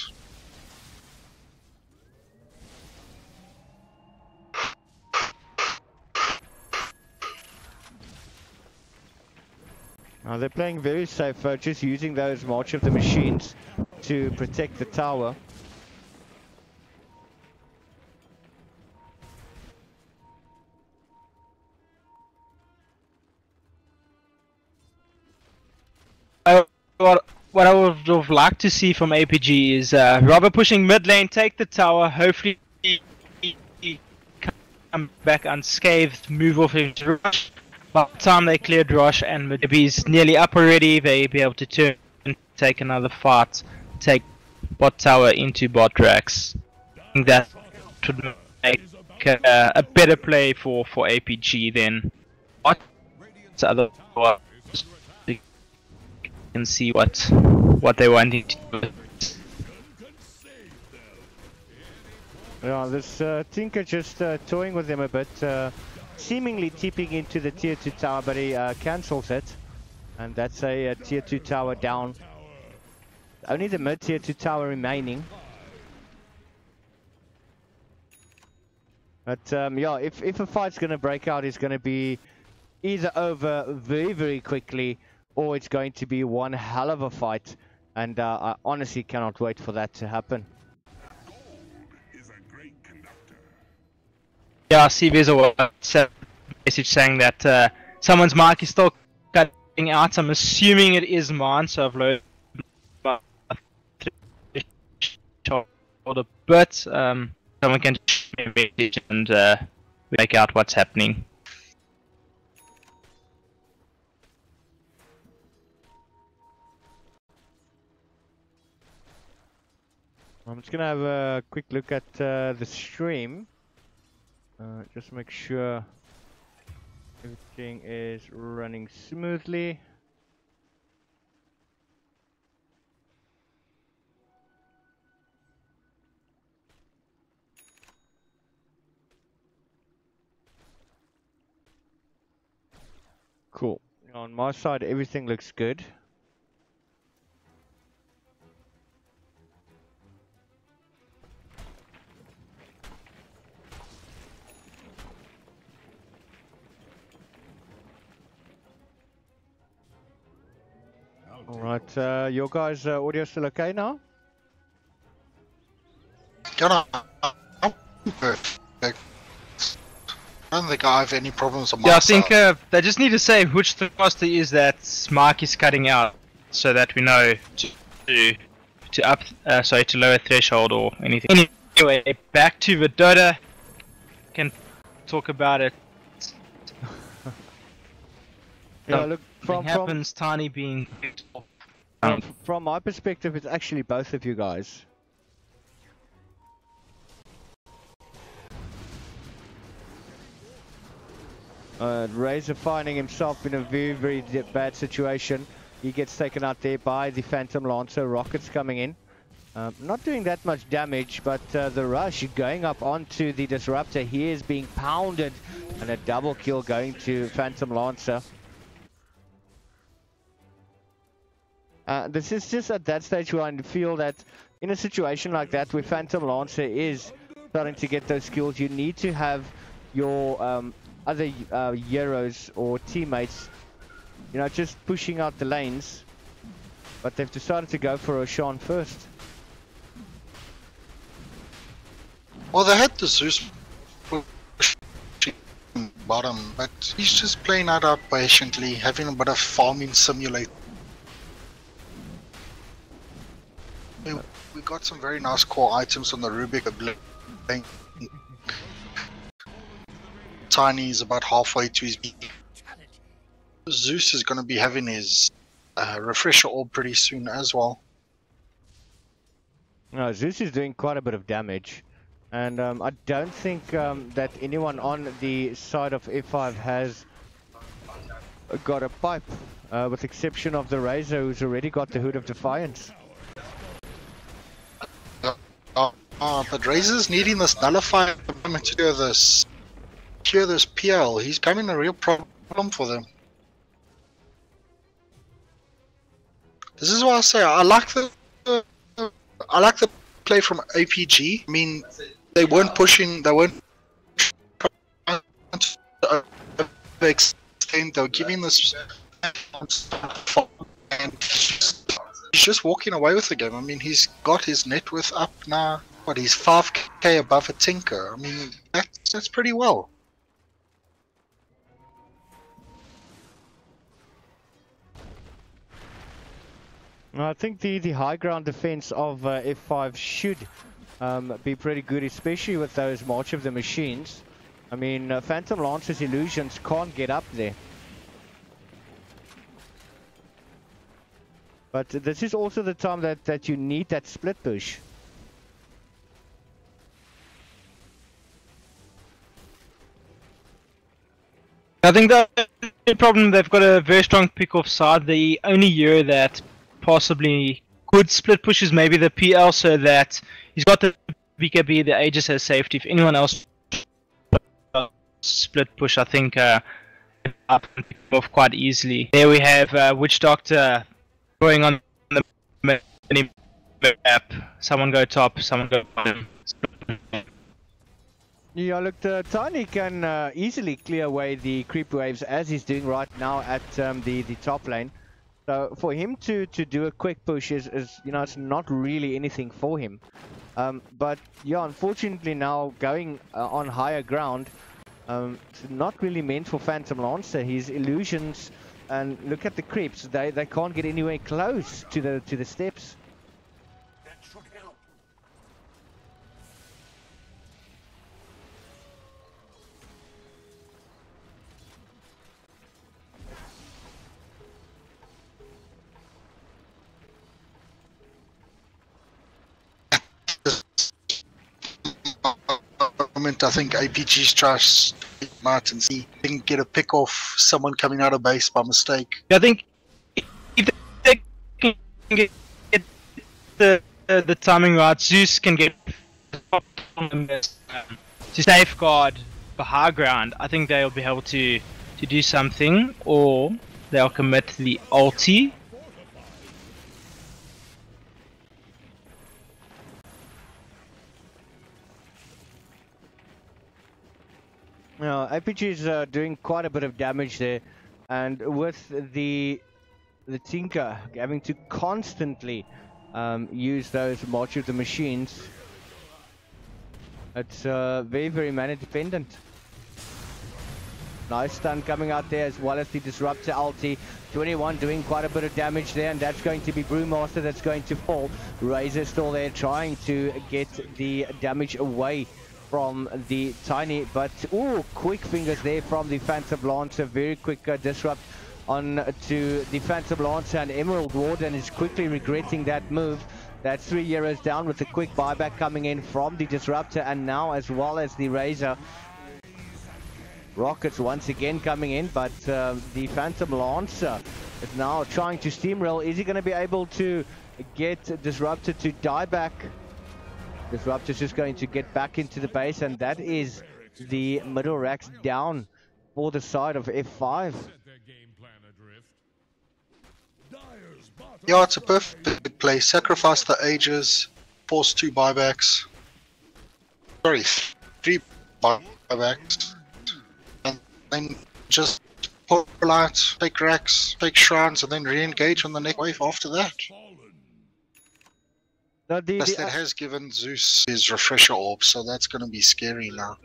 They're playing very safe, just using those March of the Machines to protect the tower. What I would have liked to see from APG is Robert pushing mid lane, take the tower, hopefully come back unscathed, move off his rush. By the time they cleared Rosh and Madibi's nearly up already, they'll be able to turn and take another fight, take bot tower into bot racks. I think that would make a better play for APG than what otherwise. You can see what they wanting to do. Yeah, this Tinker just toying with them a bit. Seemingly tipping into the tier 2 tower, but he cancels it, and that's a tier 2 tower down. Only the mid tier 2 tower remaining. But yeah, if a fight's gonna break out, it's gonna be either over very quickly, or it's going to be one hell of a fight, and I honestly cannot wait for that to happen. Yeah, I see there's a WhatsApp message saying that someone's mic is still cutting out. I'm assuming it is mine, so I've loaded my threshold a bit. Someone can shoot me a message and make out what's happening. I'm just gonna have a quick look at the stream. Just make sure everything is running smoothly. Cool. On my side, everything looks good. Alright, your guys' audio still okay now? I'm perfect. I don't think I have any problems on my Yeah, I side. think they just need to say which thruster is that mic is cutting out, so that we know to lower threshold or anything. Anyway, back to the Dota. Can talk about it. Yeah, look, happens. Tiny being from my perspective, it's actually both of you guys. Razor finding himself in a very bad situation. He gets taken out there by the Phantom Lancer. Rockets coming in. Not doing that much damage, but the rush going up onto the Disruptor. He is being pounded, and a double kill going to Phantom Lancer. This is just at that stage where I feel that in a situation like that where Phantom Lancer is starting to get those skills, you need to have your other heroes or teammates you know, just pushing out the lanes. But they've decided to go for Roshan first. Well, they had the Zeus bottom, but he's just playing that out patiently, having a bit of farming simulator. We got some very nice core items on the Rubik. Tiny is about halfway to his beat. Zeus is going to be having his refresher orb pretty soon as well. No, Zeus is doing quite a bit of damage. And I don't think that anyone on the side of F5 has got a pipe, with exception of the Razor, who's already got the Hood of Defiance. But Razor's needing this nullifier to cure this PL. He's becoming a real problem for them. This is why I say I like the play from APG. I mean, they weren't pushing. They weren't extend. They were giving this, and he's just walking away with the game. I mean, he's got his net worth up now. What, he's 5k above a Tinker. I mean, that's pretty well. I think the high ground defense of F5 should be pretty good, especially with those March of the Machines. I mean, Phantom Lancer's illusions can't get up there. But this is also the time that you need that split push. I think that the problem, they've got a very strong pick-off side. The only hero that possibly could split push is maybe the PL, so that he's got the BKB, the Aegis as safety. If anyone else split push, I think up and pick off quite easily. There we have Witch Doctor going on the map. Someone go top, someone go bottom. Yeah, look, Tiny can easily clear away the creep waves as he's doing right now at the top lane. So for him to do a quick push is you know, it's not really anything for him. But yeah, unfortunately now going on higher ground, it's not really meant for Phantom Lancer. His illusions, and look at the creeps, they can't get anywhere close to the steps. I think APG's trust Martin. He didn't get a pick off someone coming out of base by mistake. I think if they can get the timing right, Zeus can get to safeguard the high ground. I think they'll be able to do something, or they'll commit the ulti. APG is doing quite a bit of damage there, and with the Tinker having to constantly use those March of the Machines, it's very mana dependent. Nice stun coming out there, as well as the Disruptor ulti. 21 doing quite a bit of damage there, and that's going to be Brewmaster that's going to fall. Razor still there trying to get the damage away from the Tiny, but oh, quick fingers there from the Phantom Lancer. Very quick disrupt on to the Phantom Lancer, and Emerald Warden is quickly regretting that move. That's 3 euros down with a quick buyback coming in from the Disruptor, and now as well as the Razor. Rockets once again coming in, but the Phantom Lancer is now trying to steamroll. Is he going to be able to get Disruptor to die back? Disruptor's just going to get back into the base, and that is the middle racks down for the side of F5. Yeah, it's a perfect play. Sacrifice the Aegis, force 2 buybacks. Sorry, 3 buybacks. And then just pull out, take racks, take shrines, and then re-engage on the next wave after that. Now, Plus, that has given Zeus his refresher orb, so that's going to be scary now.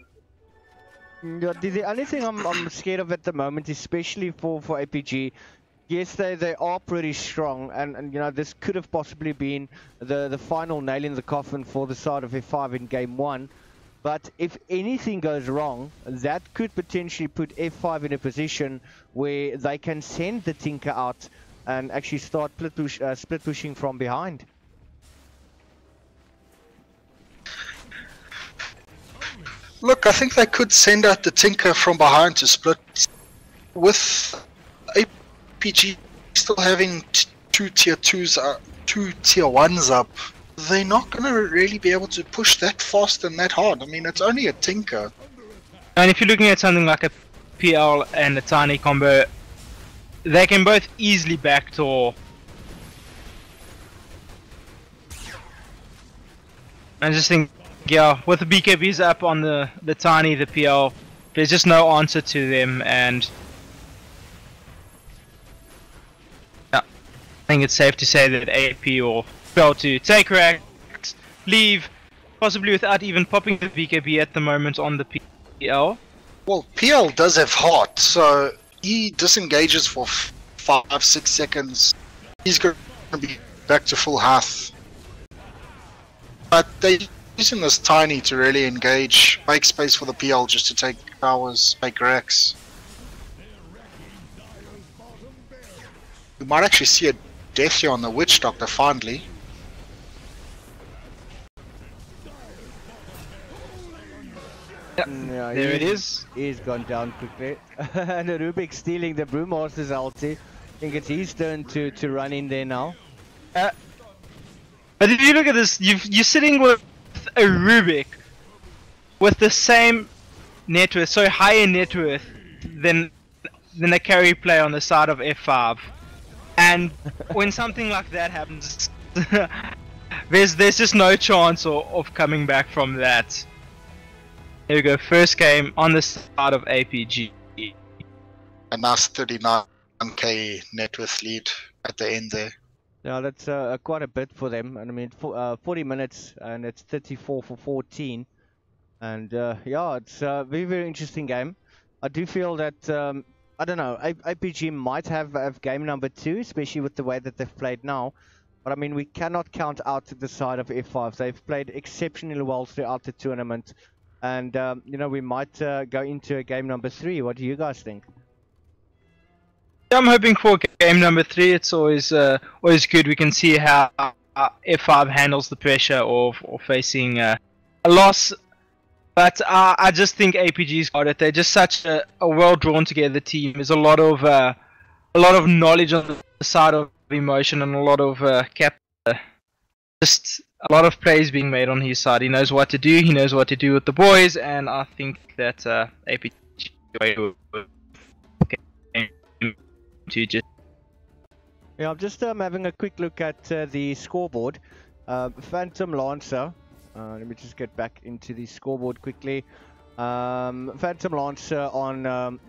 the only thing I'm scared of at the moment, especially for APG, yes, they are pretty strong, and you know, this could have possibly been the final nail in the coffin for the side of F5 in game 1. But if anything goes wrong, that could potentially put F5 in a position where they can send the Tinker out and actually start split pushing from behind. Look, I think they could send out the Tinker from behind to split. With APG still having two tier 2s, two tier 1s up, they're not going to really be able to push that fast and that hard. I mean, it's only a Tinker. And if you're looking at something like a PL and a Tiny combo, they can both easily backdoor. I just think, yeah, with the BKBs up on the Tiny, the PL, there's just no answer to them, and yeah, I think it's safe to say that AP will fail to take racks, leave, possibly without even popping the BKB at the moment on the PL. Well, PL does have heart, so he disengages for 5-6 seconds. He's going to be back to full health. But they're using this Tiny to really engage, make space for the PL just to take towers, take racks. We might actually see a death here on the Witch Doctor finally. Yeah, There it is. He's gone down quickly. And Rubik stealing the Brewmaster's ulti. I think it's his turn to run in there now. But if you look at this, you're sitting with a Rubik with the same net worth, so higher net worth than a carry play on the side of F5. And when something like that happens, there's just no chance of coming back from that. Here we go, first game on the side of APG. A nice 39k net worth lead at the end there. Yeah, that's quite a bit for them. And I mean, 40 minutes and it's 34 for 14. And yeah, it's a very, very interesting game. I do feel that, I don't know, APG might have game number 2, especially with the way that they've played now. But I mean, we cannot count out the side of F5. They've played exceptionally well throughout the tournament. And, you know, we might go into a game number 3. What do you guys think? I'm hoping for game number 3. It's always good. We can see how F5 handles the pressure of facing a loss. But I just think APG's got it. They're just such a well drawn together team. There's a lot of knowledge on the side of emotion and a lot of just a lot of plays being made on his side. He knows what to do. He knows what to do with the boys, and I think that APG to just. Yeah, I'm just having a quick look at the scoreboard. Phantom Lancer. Let me just get back into the scoreboard quickly. Phantom Lancer on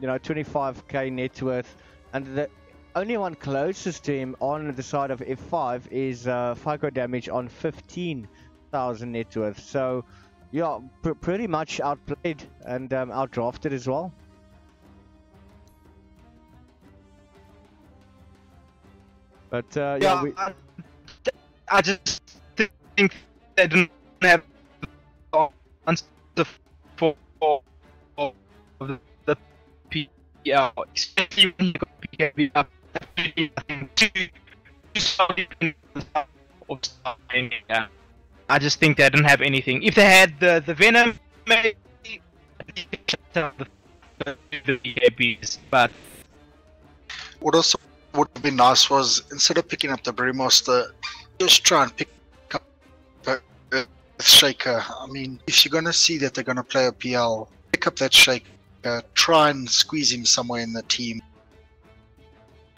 you know, 25k net worth, and the only one closest to him on the side of F5 is FICO damage on 15,000 net worth. So yeah, pretty much outplayed and outdrafted as well. But yeah, I just think they didn't have the answer for the PL, especially when you got PKB up. I just think they didn't have anything. If they had the Venom, maybe the PKBs, but What also would have been nice was, instead of picking up the Brewmaster, just try and pick up a Shaker. I mean, if you're going to see that they're going to play a PL, pick up that Shaker, try and squeeze him somewhere in the team.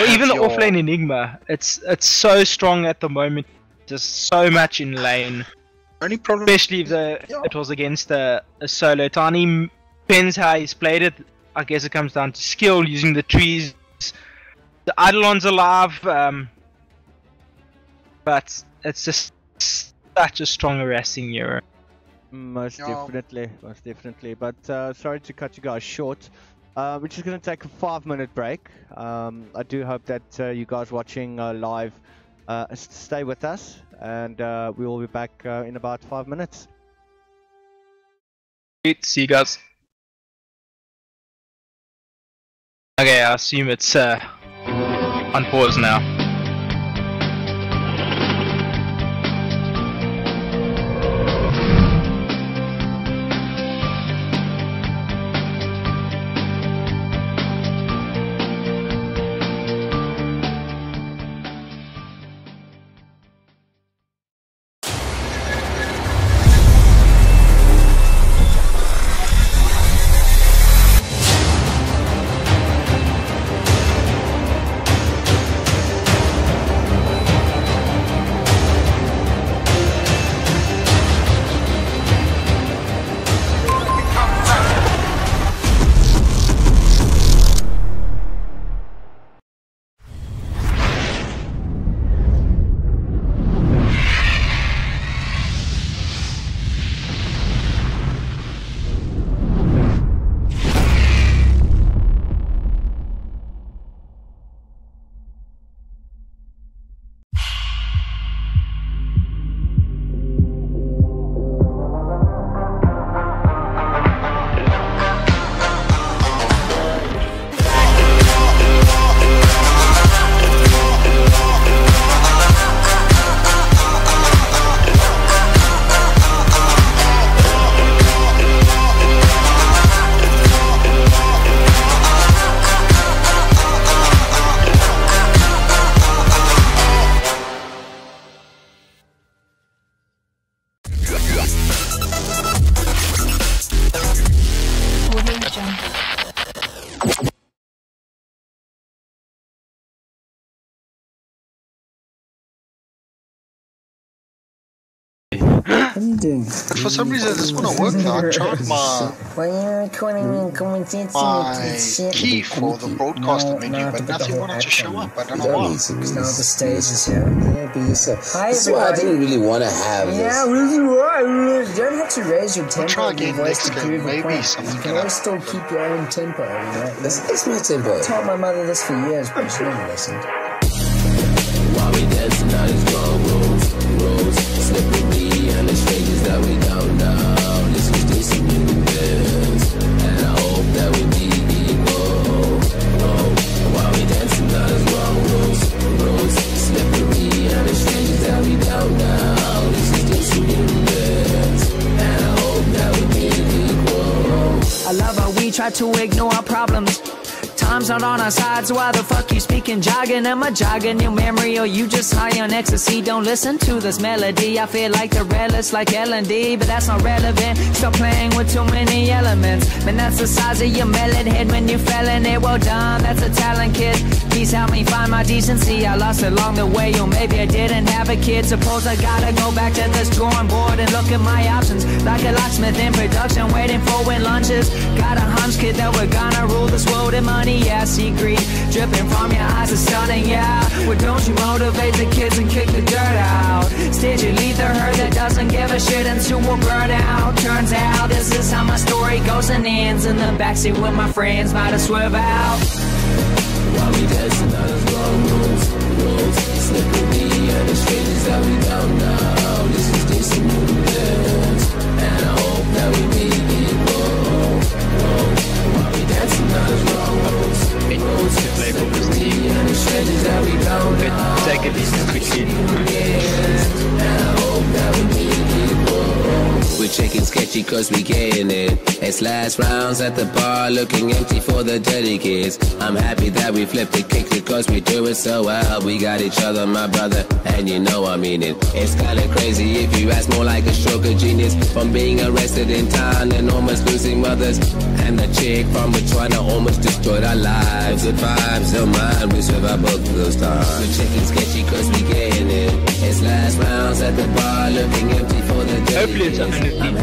even the offlane Enigma, it's so strong at the moment, just so much in lane. Only problem, Especially if it was against a solo. Tiny depends how he's played it. I guess it comes down to skill, using the trees. The Eidolon's alive, but it's just such a strong harassing hero. Most definitely. But sorry to cut you guys short. We're just going to take a 5-minute break. I do hope that you guys watching live stay with us, and we will be back in about 5 minutes. See you guys. Okay, I assume it's on pause now. What are you doing? For some reason, this wouldn't work. I tried my key for the broadcaster menu, but nothing wanted to show up. I don't know why. Now the stage is here. Yeah, be yourself. Hi, That's why I everybody. didn't really want to have Yeah, this. you don't have to raise your tempo try of your again voice to next game. prove a Maybe point. something You can can always still keep your own tempo, you know? That's my tempo. I told my mother this for years, but she never listened. While we dancing out these wrong rules, slippery and the strangers that we don't know. This is decent movements, and I hope that we be equal. While we dancing out these wrong rules, slippery and the strangers that we don't know. This is decent movements, and I hope that we be equal. I love how we try to ignore our problems. Time's not on our side, so why the fuck you speaking jargon? Am I jogging your memory, or you just high on ecstasy? Don't listen to this melody. I feel like the relics like L&D, but that's not relevant. Stop playing with too many elements. Man, that's the size of your melon head when you're felling it. Well done, that's a talent, kid. Please help me find my decency. I lost it along the way, or maybe I didn't have a kid. Suppose I gotta go back to this drawing board and look at my options. Like a locksmith in production, waiting for when lunches. Got a hunch, kid, that we're gonna rule this world in money. Yeah, see greed dripping from your eyes is stunning, yeah. Well, don't you motivate the kids and kick the dirt out? Instead you lead the herd that doesn't give a shit into a burnout. Turns out this is how my story goes and ends. In the backseat with my friends, might have swerve out. While we dancing out those wrong rules, slippery and the strangers that we don't know. This is decent movements, and I hope that we be equal. While we dancing out those wrong rules, slippery and the strangers that we don't know. Take it easy quickly. And I hope that we be equal. We're checking sketchy cause we getting it. It's last rounds at the bar, looking empty for the dirty kids. I'm happy that we flipped it, kicked it cause we do it so well. We got each other, my brother, and you know I mean it. It's kinda crazy if you ask, more like a stroke of genius. From being arrested in town and almost losing mothers, and the chick from Botswana almost destroyed our lives. Good vibes, don't mind, we survived both of those times. We're checking sketchy cause we getting it. It's last rounds at the bar, looking empty for the dirty Hopefully it's kids. game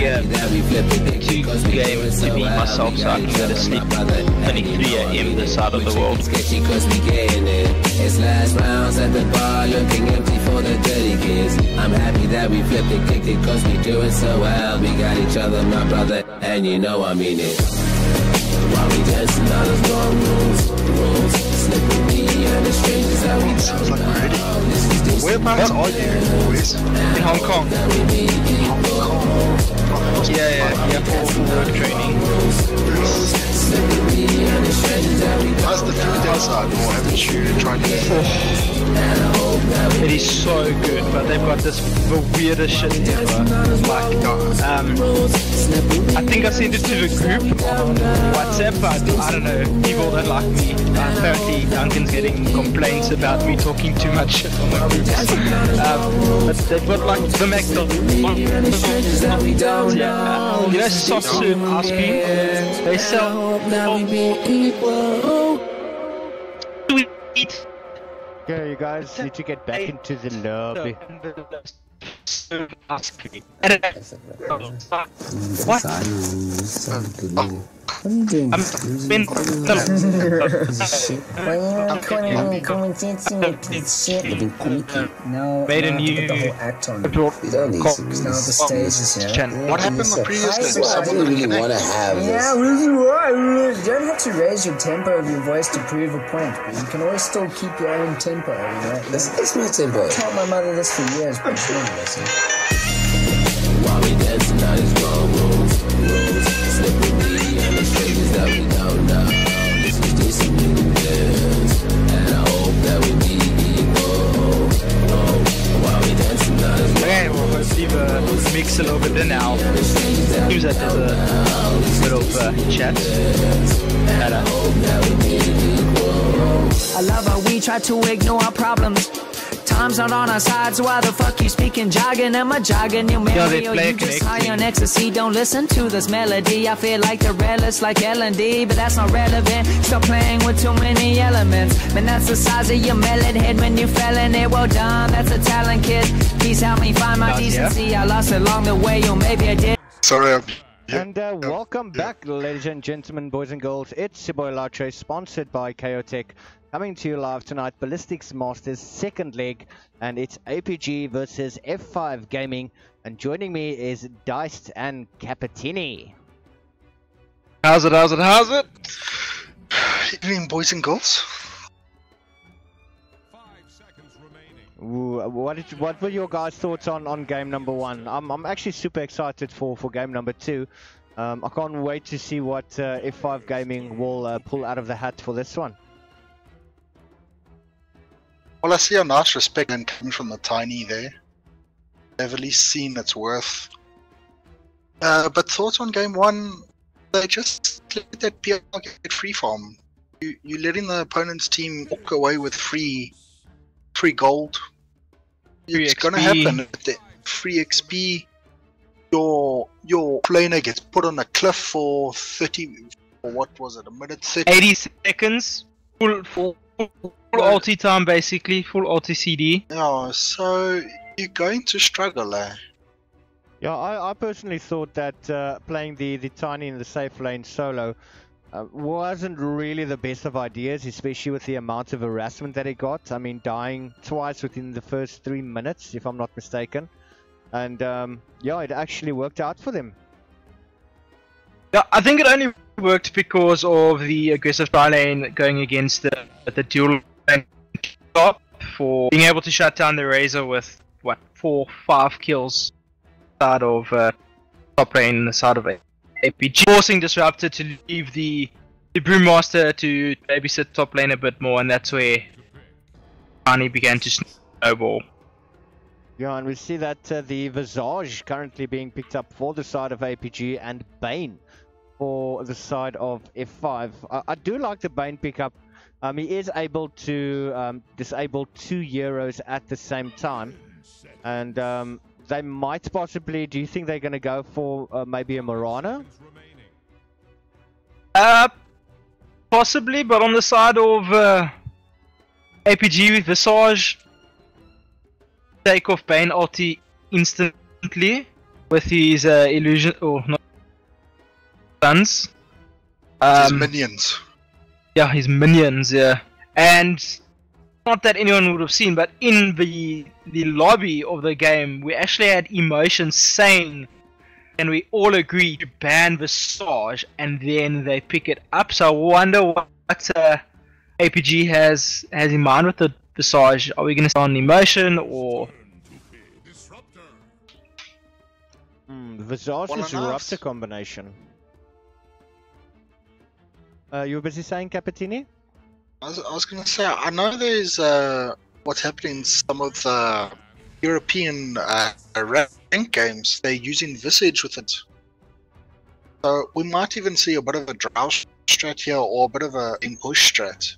to be myself so I can go to sleep. Only 3 AM this side of the world. It's last rounds at the bar, looking empty for the dirty kids. I'm happy that we flipped it, kicked it, cause we do it so well. We got each other, my brother, and you know I mean it. While we dancing out of wrong rules, slip with me and the strangers that we Sounds like we're ready. Whereabouts are you, boys? In Hong Kong. Yeah, for work training. How's the food outside, or haven't you tried it? It is so good, but they've got this the weirdest shit ever. Like, I think I sent it to the group on WhatsApp, but I don't know, people don't like me. Apparently Duncan's getting complaints about me talking too much shit on the group. But they've got like the McDonald's. Yeah. You know, soft serve ice cream? They sell sweet. Okay, you guys need to get back into the lobby. What? What are you doing? I'm been No, made a no, new put the whole act on. You don't need to. Now the stages, yeah. What happened the previous game? I didn't really want to have Yeah, this. you don't have to raise your tempo of your voice to prove a point, but you can always still keep your own tempo, you know? It's my tempo. I told my mother this for years, but she didn't listen. While we dancing out his wrong rules, slip with me and the strangers that we don't know. This is decent news, and I hope that we be equal. While we dancing out his okay, we'll hopefully mix a little bit in now. Seems that there's a bit of chat. I love how we try to ignore our problems. Time's not on our side, so why the fuck you speaking jargon? Am I jogging your memory? Or you just high on ecstasy? Don't listen to this melody. I feel like the relics like L&D, but that's not relevant. Stop playing with too many elements. Man, that's the size of your melon head when you fell in it. Well done, that's a talent, kid. Please help me find my decency. I lost it along the way, or maybe I did. Sorry, And welcome back, ladies and gentlemen, boys and girls. It's your boy Lache, sponsored by Chaotech. Coming to you live tonight, Ballistix Masters second leg, and it's APG versus F5 Gaming. And joining me is Diced and Capitini. How's it? evening, boys and girls. 5 seconds remaining. Ooh, what were your guys' thoughts on game number 1? I'm actually super excited for game number 2. I can't wait to see what F5 Gaming will pull out of the hat for this one. Well, I see a nice respect and coming from the tiny there. They've at least seen its worth. But thoughts on game 1? They just let that PR get free farm. You letting the opponent's team walk away with free gold. Free It's XP. gonna happen. The free XP. Your laner gets put on a cliff for 30. Or what was it? A minute 30. 80 seconds. Full ulti time basically. Full ulti CD. Yeah, so you're going to struggle, eh? Yeah, I personally thought that playing the Tiny in the safe lane solo wasn't really the best of ideas, especially with the amount of harassment that he got. I mean, dying twice within the first 3 minutes, if I'm not mistaken. And yeah, it actually worked out for them. Yeah, I think it only worked because of the aggressive tri lane going against the dual lane top for being able to shut down the Razor with what 4-5 kills side of top lane, the side of APG, forcing Disruptor to leave the Brewmaster to babysit top lane a bit more, and that's where Tiny began to snowball. Yeah, and we see that the Visage currently being picked up for the side of APG and Bane for the side of F5. I do like the Bane pickup. He is able to disable 2 Euros at the same time, and they might possibly. Do you think they're going to go for maybe a Morana? Possibly, but on the side of APG with Visage, take off Bane ulti instantly, with his illusion or not sons. His minions. Yeah, his minions. Yeah, and not that anyone would have seen, but in the lobby of the game, we actually had emotions saying, and we all agreed to ban Visage, and then they pick it up. So I wonder what APG has in mind with the Visage. Are we going to start an emotion or? Visage Disruptor combination. You were busy saying, Capitini? I was going to say, I know there's what's happening in some of the European rank games. They're using Visage with it. So we might even see a bit of a drow strat here or a bit of a push strat.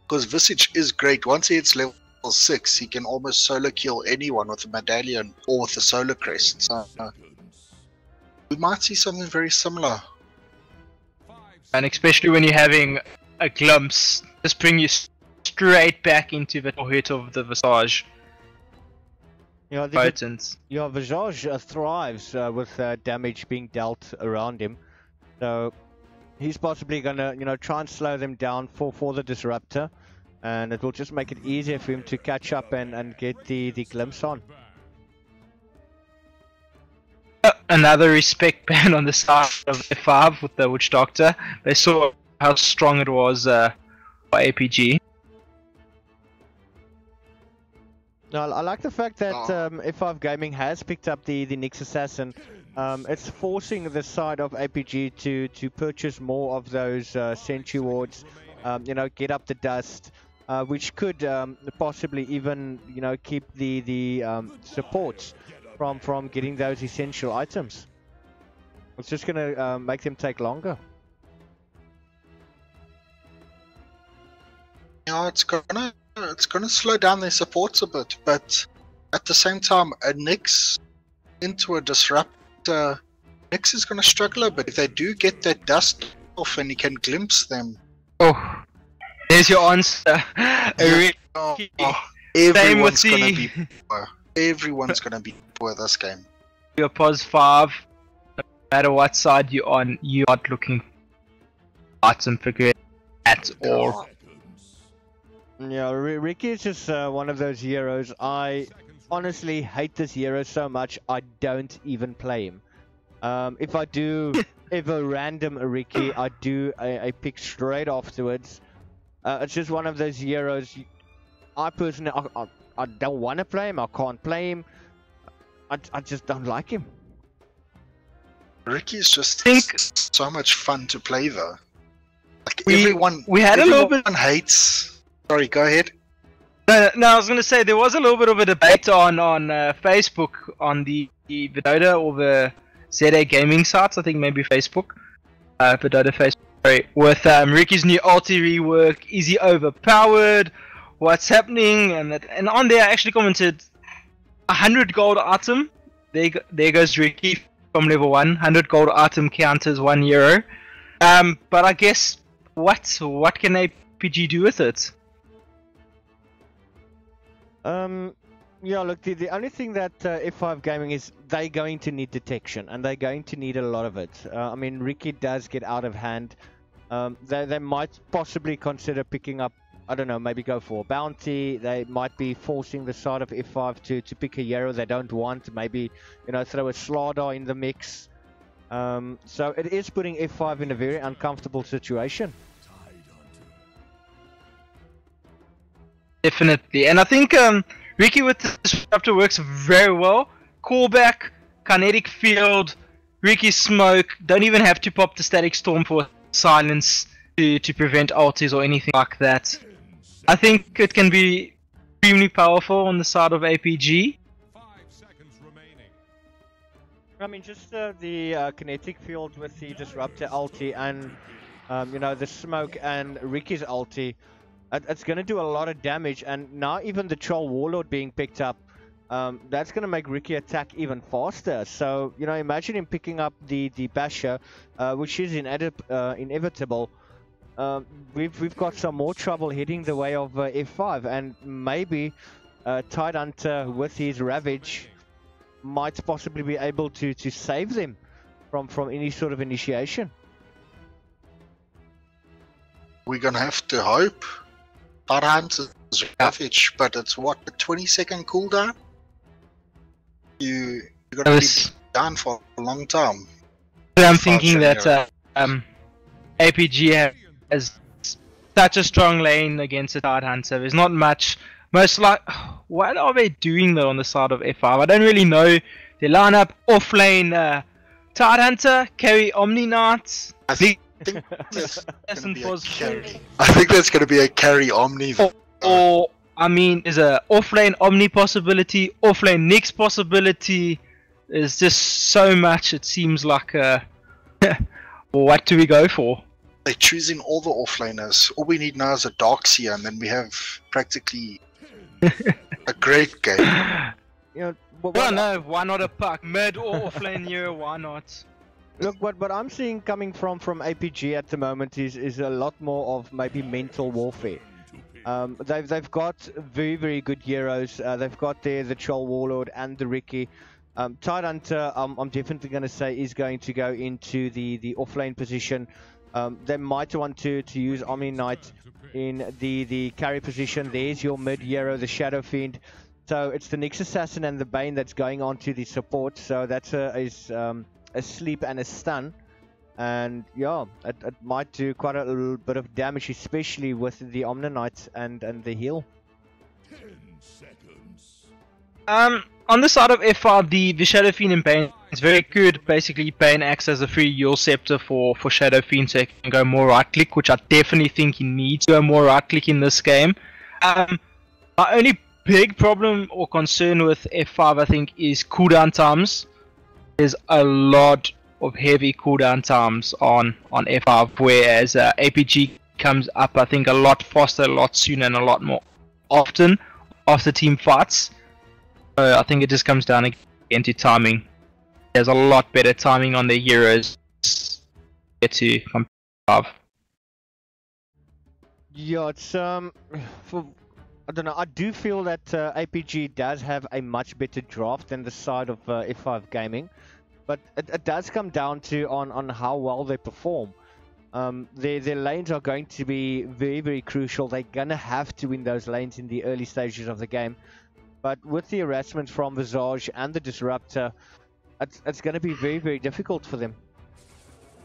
Because Visage is great. Once he hits level 6, he can almost solo kill anyone with a medallion or with a solar crest. So we might see something very similar. And especially when you're having a glimpse, just bring you straight back into the hit of the Visage. Yeah, potent. Yeah, Visage thrives with damage being dealt around him. So he's possibly gonna, try and slow them down for the disruptor, and it will just make it easier for him to catch up and get the glimpse on. Another respect ban on the side of F5 with the Witch Doctor. They saw how strong it was for APG. No, I like the fact that F5 Gaming has picked up the Nyx Assassin. It's forcing the side of APG to purchase more of those Sentry Wards, get up the dust, which could possibly even, keep the supports from getting those essential items. It's just gonna make them take longer. Yeah, it's gonna slow down their supports a bit, but at the same time, a Nyx into a disruptor, Nyx is gonna struggle a bit. If they do get that dust off and you can glimpse them. Oh, there's your answer. Everyone's gonna be poor. Everyone's gonna be poor this game. Your pos 5, no matter what side you're on, you're not looking item figure at all. Yeah, Ricky is just one of those heroes. I honestly hate this hero so much, I don't even play him. If I do ever random a Ricky, I do a pick straight afterwards. It's just one of those heroes. I personally, I don't want to play him, I can't play him. I just don't like him. Ricky's just so much fun to play though. Like everyone hates. Sorry, go ahead. No, I was going to say there was a little bit of a debate on Facebook on the Dota or the ZA gaming sites. I think maybe Facebook, the Dota Facebook. Sorry, with Ricky's new ulti rework. Is he overpowered? What's happening? And on there, I actually commented 100 gold item. There goes Ricky from level 1. 100 gold item counters €1. But I guess what can APG do with it? Yeah, look, the only thing that F5 Gaming is they're going to need detection, and they're going to need a lot of it. I mean, Ricky does get out of hand. They might possibly consider picking up, I don't know, maybe go for a bounty. They might be forcing the side of F5 to pick a hero they don't want. Maybe, throw a Slardar in the mix. So it is putting F5 in a very uncomfortable situation. Definitely, and I think Ricky with the disruptor works very well. Callback, kinetic field, Ricky smoke. Don't even have to pop the static storm for silence to prevent ultis or anything like that. I think it can be extremely powerful on the side of APG. 5 seconds remaining. I mean, just the kinetic field with the disruptor ulti and the smoke and Ricky's ulti. It's going to do a lot of damage, and now even the Troll Warlord being picked up, that's going to make Ricky attack even faster. So, imagine him picking up the Basher, which is inevitable. We've got some more trouble hitting the way of F5, and maybe Tidehunter with his Ravage might possibly be able to save them from any sort of initiation. We're gonna have to hope. Tidehunter is ravage, but it's what, a 20-second cooldown? You're gonna be down for a long time. I'm thinking that APG has such a strong lane against the Tidehunter. There's not much. Most like, what are they doing though on the side of F5? I don't really know. They line up off lane Tidehunter, carry Omni Knights. I think that's gonna be a carry. I think that's gonna be a carry Omni. Or I mean, there's a off lane Omni possibility, off lane Nyx possibility. There's just so much. It seems like what do we go for? They're choosing all the offlaners. All we need now is a Darkseer, and then we have practically a great game. You know, no, why not a puck? Mid or offlane hero, why not? Look, what I'm seeing coming from APG at the moment is a lot more of maybe mental warfare. They've got very good heroes. They've got the Troll Warlord and the Ricky. Tidehunter, I'm definitely going to say is going to go into the offlane position. They might want to use Omni Knight in the carry position. There's your mid hero, the Shadow Fiend. So it's the Nyx Assassin and the Bane that's going on to the support. So that's a sleep and a stun. And yeah, it might do quite a little bit of damage, especially with the Omni Knight and the heal. 10 seconds. On the side of FR, the Shadow Fiend and Bane is very good. Basically, Bane acts as a free heal scepter for Shadow Fiend, so he can go more right click, which I definitely think he needs to go more right click in this game. My only big problem or concern with F5, I think, is cooldown times. There's a lot of heavy cooldown times on F5, whereas APG comes up, I think, a lot faster, a lot sooner, and a lot more often after team fights. I think it just comes down again to timing. There's a lot better timing on the heroes to compare. Yeah, it's I don't know. I do feel that APG does have a much better draft than the side of F5 Gaming, but it does come down to on how well they perform. Their lanes are going to be very crucial. They're gonna have to win those lanes in the early stages of the game. But with the harassment from Visage and the Disruptor, it's going to be very difficult for them.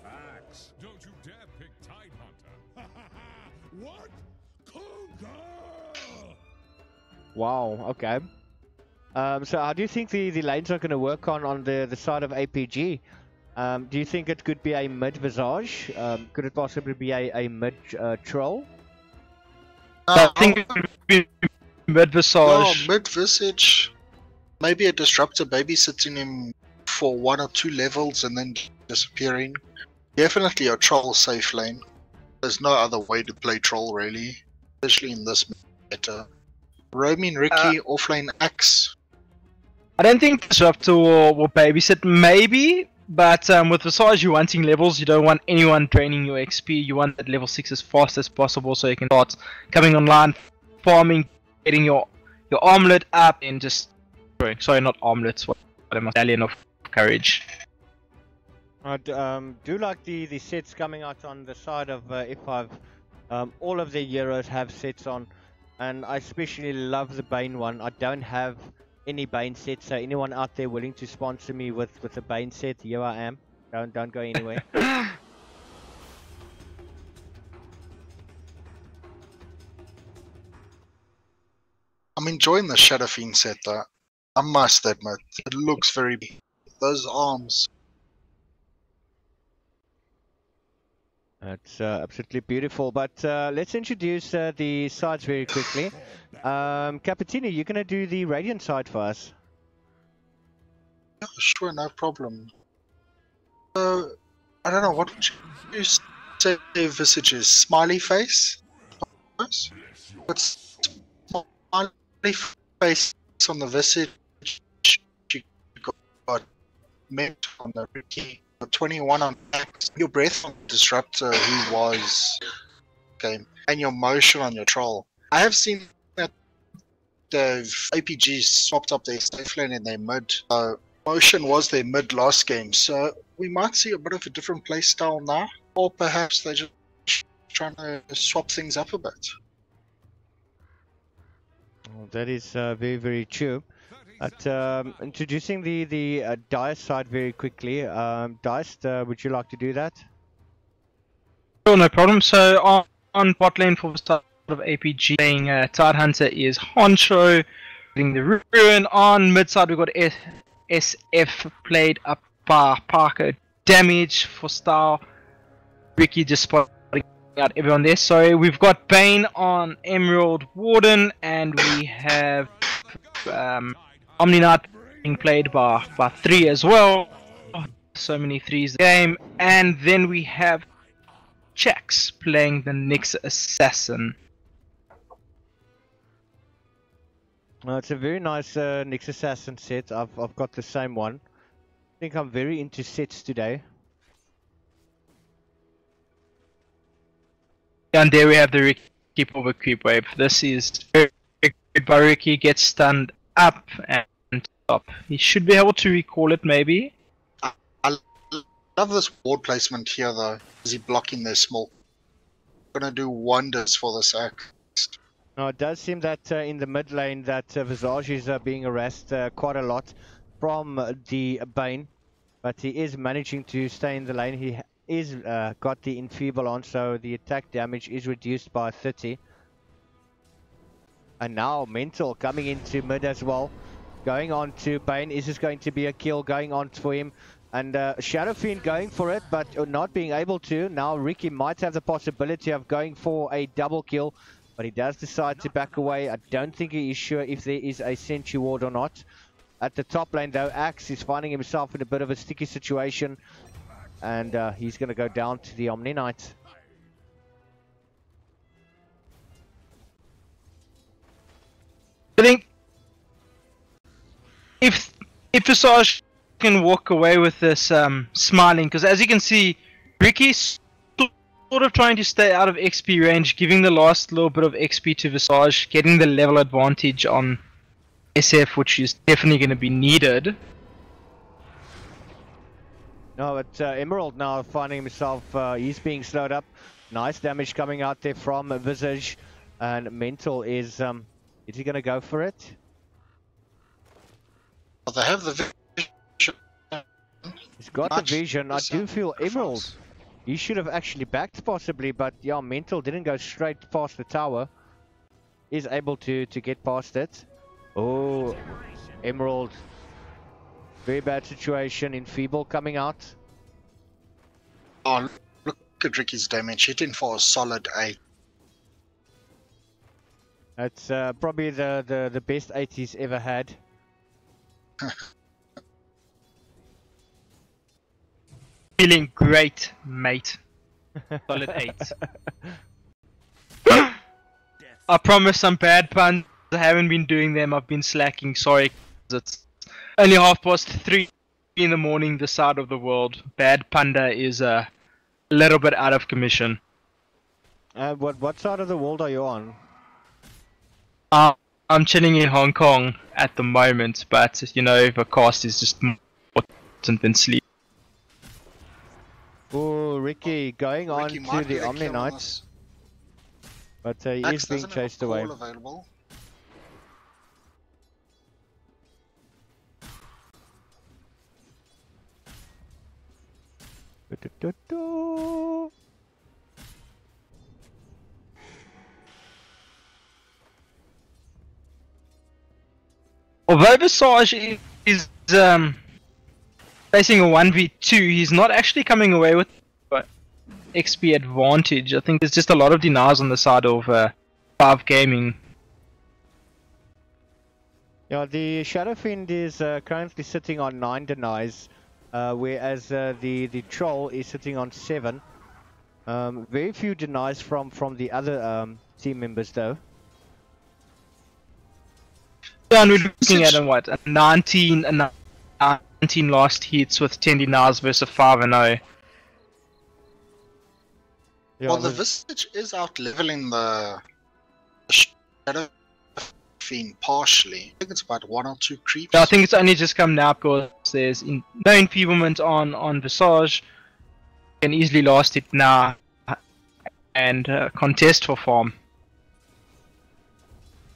Axe, don't you dare pick Tidehunter. What? Conquer! Wow, okay. So how do you think the lanes are going to work on the side of APG? Do you think it could be a mid Visage? Could it possibly be a mid Troll? I think it would be mid Visage. Oh, mid Visage. Maybe a Disruptor babysitting him for 1 or 2 levels and then disappearing. Definitely a Troll safe lane. There's no other way to play Troll really, especially in this meta. Roaming Ricky, offlane Axe. I don't think Disruptor will babysit, maybe, but with Visage you're wanting levels, you don't want anyone draining your XP, you want at level 6 as fast as possible so you can start coming online, farming, getting your armlet up, and just... Sorry, not armlets, what am I? Medallion of Courage. I do like the sets coming out on the side of F5. All of the heroes have sets on, and I especially love the Bane one. I don't have any Bane set, so anyone out there willing to sponsor me with a Bane set, here I am. Don't go anywhere. I'm enjoying the Shadow Fiend set though. I must admit, it looks very big. Those arms. It's absolutely beautiful, but let's introduce the sides very quickly. Capitini, you're going to do the Radiant side for us. Yeah, sure, no problem. I don't know, what would you say Visage is? Smiley face? What's smiley face on the Visage? You got Met on the Ricky. 21 on Axe, your breath on Disruptor who was game, and your motion on your Troll. I have seen that the APGs swapped up their safe lane in their mid. motion was their mid last game, so we might see a bit of a different play style now, or perhaps they're just trying to swap things up a bit. Well, that is very, very true. But introducing the Dice side very quickly. Dice, would you like to do that? Sure, no problem. So on bot lane for the start of APG, playing Tidehunter is Honcho, getting the Ruin. On mid side we've got SF played up by Parker. Damage for Style. Ricky just spotting out everyone there. So we've got Bane on Emerald Warden, and we have Omni Knight being played by 3 as well. So many 3s in the game. And then we have Jax playing the Nyx Assassin. It's a very nice Nyx Assassin set. I've got the same one. I think I'm very into sets today. And there we have the Ricky over creep wave. This is very good by Ricky. Gets stunned up and up. He should be able to recall it maybe. I love this ward placement here though. Is he blocking their smoke? Gonna do wonders for this axe. Now it does seem that in the mid lane that Visage is being harassed quite a lot from the Bane, but he is managing to stay in the lane. He is got the enfeeble on, so the attack damage is reduced by 30. And now Mental coming into mid as well, going on to Bane. Is this going to be a kill going on for him? And Shadow Fiend going for it, but not being able to. Now Ricky might have the possibility of going for a double kill, but he does decide to back away. I don't think he is sure if there is a Sentry Ward or not. At the top lane though, Axe is finding himself in a bit of a sticky situation, and he's going to go down to the Omni Knight. I think if Visage can walk away with this smiling, because as you can see, Ricky's sort of trying to stay out of XP range, giving the last little bit of XP to Visage, getting the level advantage on SF, which is definitely going to be needed. No, but Emerald now finding himself, he's being slowed up. Nice damage coming out there from Visage, and Mental is he going to go for it? Well, they have the vision. He's got the vision. I do feel Emerald, he should have actually backed possibly, but yeah, Mental didn't go straight past the tower. Is able to get past it. Oh, Emerald. Very bad situation. Enfeeble coming out. Oh, look at Ricky's damage. Hitting for a solid 8. That's probably the best 8 he's ever had. Feeling great, mate. Solid 8. I promise some bad puns. I haven't been doing them. I've been slacking. Sorry. It's only 3:30 in the morning this side of the world. Bad panda is a little bit out of commission. What side of the world are you on? I'm chilling in Hong Kong at the moment, but you know, the cost is just more important than sleep. Oh, Ricky going on Ricky to the Omni Knight, but he is being chased away. Available. Although Visage is facing a 1v2, he's not actually coming away with XP advantage. I think there's just a lot of denies on the side of 5 Gaming. Yeah, the Shadow Fiend is currently sitting on 9 denies, whereas the Troll is sitting on 7. Very few denies from the other team members though. Yeah, and we're looking at what, 19 last hits with 10 denies versus 5-0. Yeah, Well, the Visage is out leveling the Shadow Fiend partially. I think it's about 1 or 2 creeps. I think it's only just come now because there's no enfeeblement on Visage. Can easily last it now and contest for farm.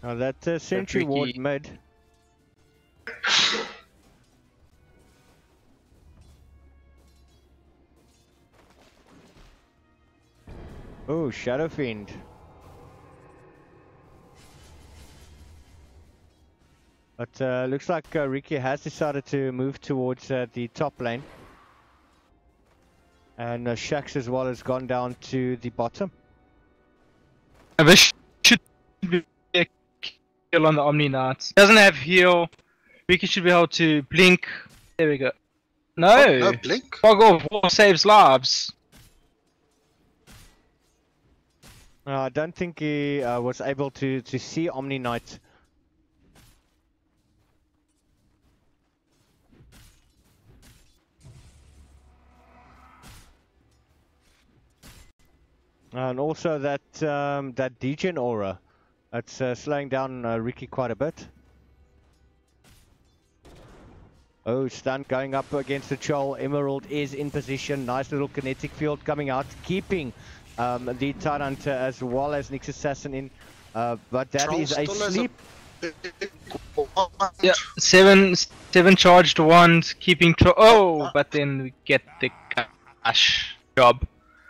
Now that Sentry Ward mid. Oh, Shadow Fiend. But looks like Ricky has decided to move towards the top lane. And Shax as well has gone down to the bottom. This should be a kill on the Omni Knight. Doesn't have heal. Ricky should be able to blink. There we go. No! Oh, no blink? Fog of War saves lives. I don't think he was able to see Omni Knight. And also that that degen aura, it's slowing down Ricky quite a bit. Oh, stun going up against the Troll. Emerald is in position. Nice little kinetic field coming out, keeping the Tidehunter as well as Nyx Assassin in. But that Troll is a still has sleep. Yeah, seven charged ones, keeping but then we get the cash job.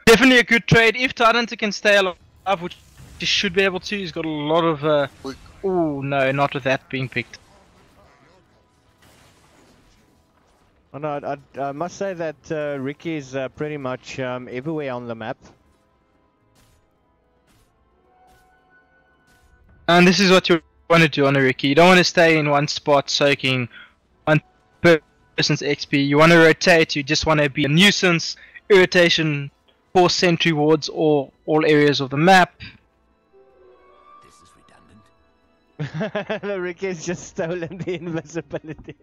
Definitely a good trade if Tidehunter can stay alive, which he should be able to. He's got a lot of. Oh no, not with that being picked. Oh, no, I must say that Ricky is pretty much everywhere on the map. And this is what you want to do on a Ricky. You don't want to stay in one spot soaking one person's XP. You want to rotate. You just want to be a nuisance, irritation for sentry wards or all areas of the map. This is redundant. Ricky's just stolen the invisibility.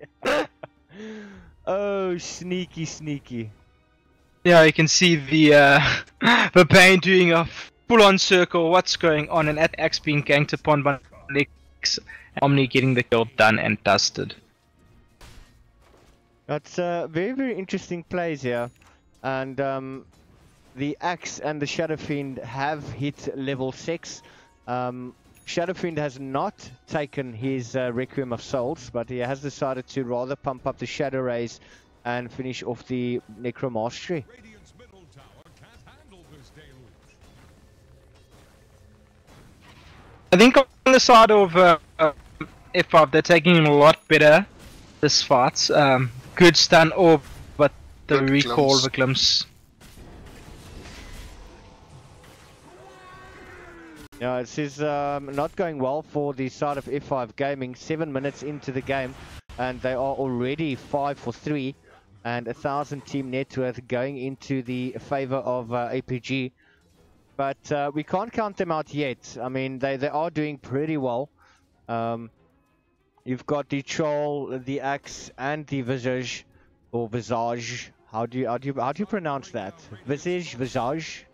Oh, sneaky, sneaky. Yeah, you can see the the pain doing a full-on circle. What's going on? And at Axe being ganked upon by Nyx, Omni getting the kill done and dusted. That's very, very interesting plays here, and the Axe and the Shadow Fiend have hit level 6. Shadow Fiend has not taken his Requiem of Souls, but he has decided to rather pump up the Shadow Rays and finish off the Necromastery. Radiant's middle tower can't handle this deluge. I think on the side of F5, they're taking a lot better this fight. Good stun orb, but the Good recall, glimpse. the glimpse. Yeah, this is not going well for the side of F5 Gaming. 7 minutes into the game, and they are already 5 for 3, and 1,000 team net worth going into the favor of APG. But we can't count them out yet. I mean, they are doing pretty well. You've got the Troll, the Axe, and the Visage, or Visage. How do you pronounce that? Visage, Visage.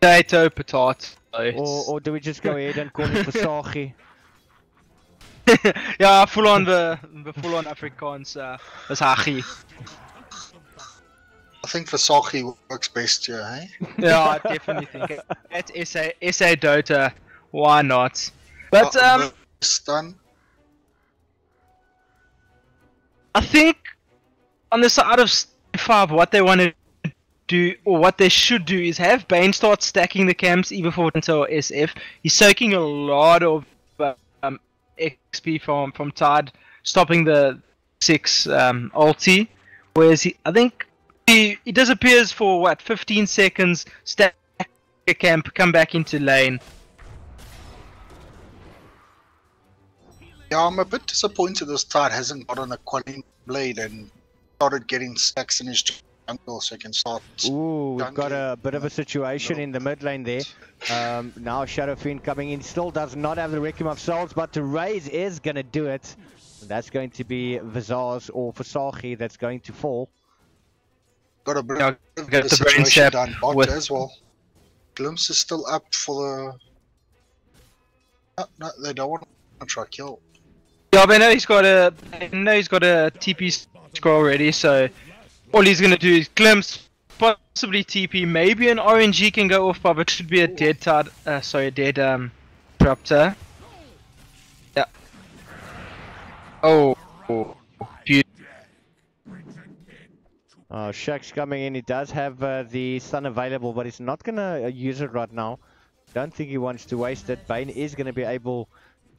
Potato, potato. Or do we just go ahead and call it Visagi? Yeah, full on the full on Afrikaans Visagi. I think Versace works best here, eh? Yeah, I definitely think it. It's SA Dota. Why not? But Stun. I think on the side of 5, what they want to do, or what they should do, is have Bane start stacking the camps either for until SF. He's soaking a lot of XP from Tide, stopping the 6 ulti, whereas I think he disappears for what, 15 seconds, stack a camp, come back into lane. Yeah, I'm a bit disappointed this Tide hasn't gotten a quality blade and started getting stacks in his jungle so he can start. Ooh, we've got dunking. a bit of a situation in the mid lane there. Now Shadow Fiend coming in, still does not have the Requiem of Souls, but the raise is going to do it. That's going to be Visage or Visagi that's going to fall. Got a bit Yeah, of got the the brain situation sap done bot with- as well. Glimpse is still up for the. No, they don't want I'll try kill. Yeah, but I know he's got a TP scroll ready, so all he's gonna do is glimpse, possibly TP, maybe an RNG can go off, but it should be a dead disruptor. Yeah. Oh, beautiful. Shaq's coming in. He does have the stun available, but he's not gonna use it right now. Don't think he wants to waste it. Bane is gonna be able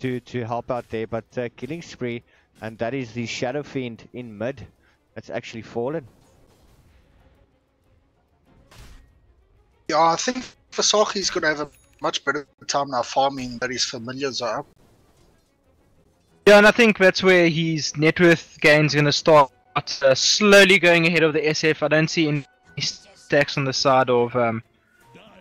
to help out there, but killing spree, and that is the Shadow Fiend in mid. That's actually fallen. Yeah, I think Vasaki's gonna have a much better time now farming that his familiars are up. Yeah, and I think that's where his net worth gain's gonna start slowly going ahead of the SF. I don't see any stacks on the side of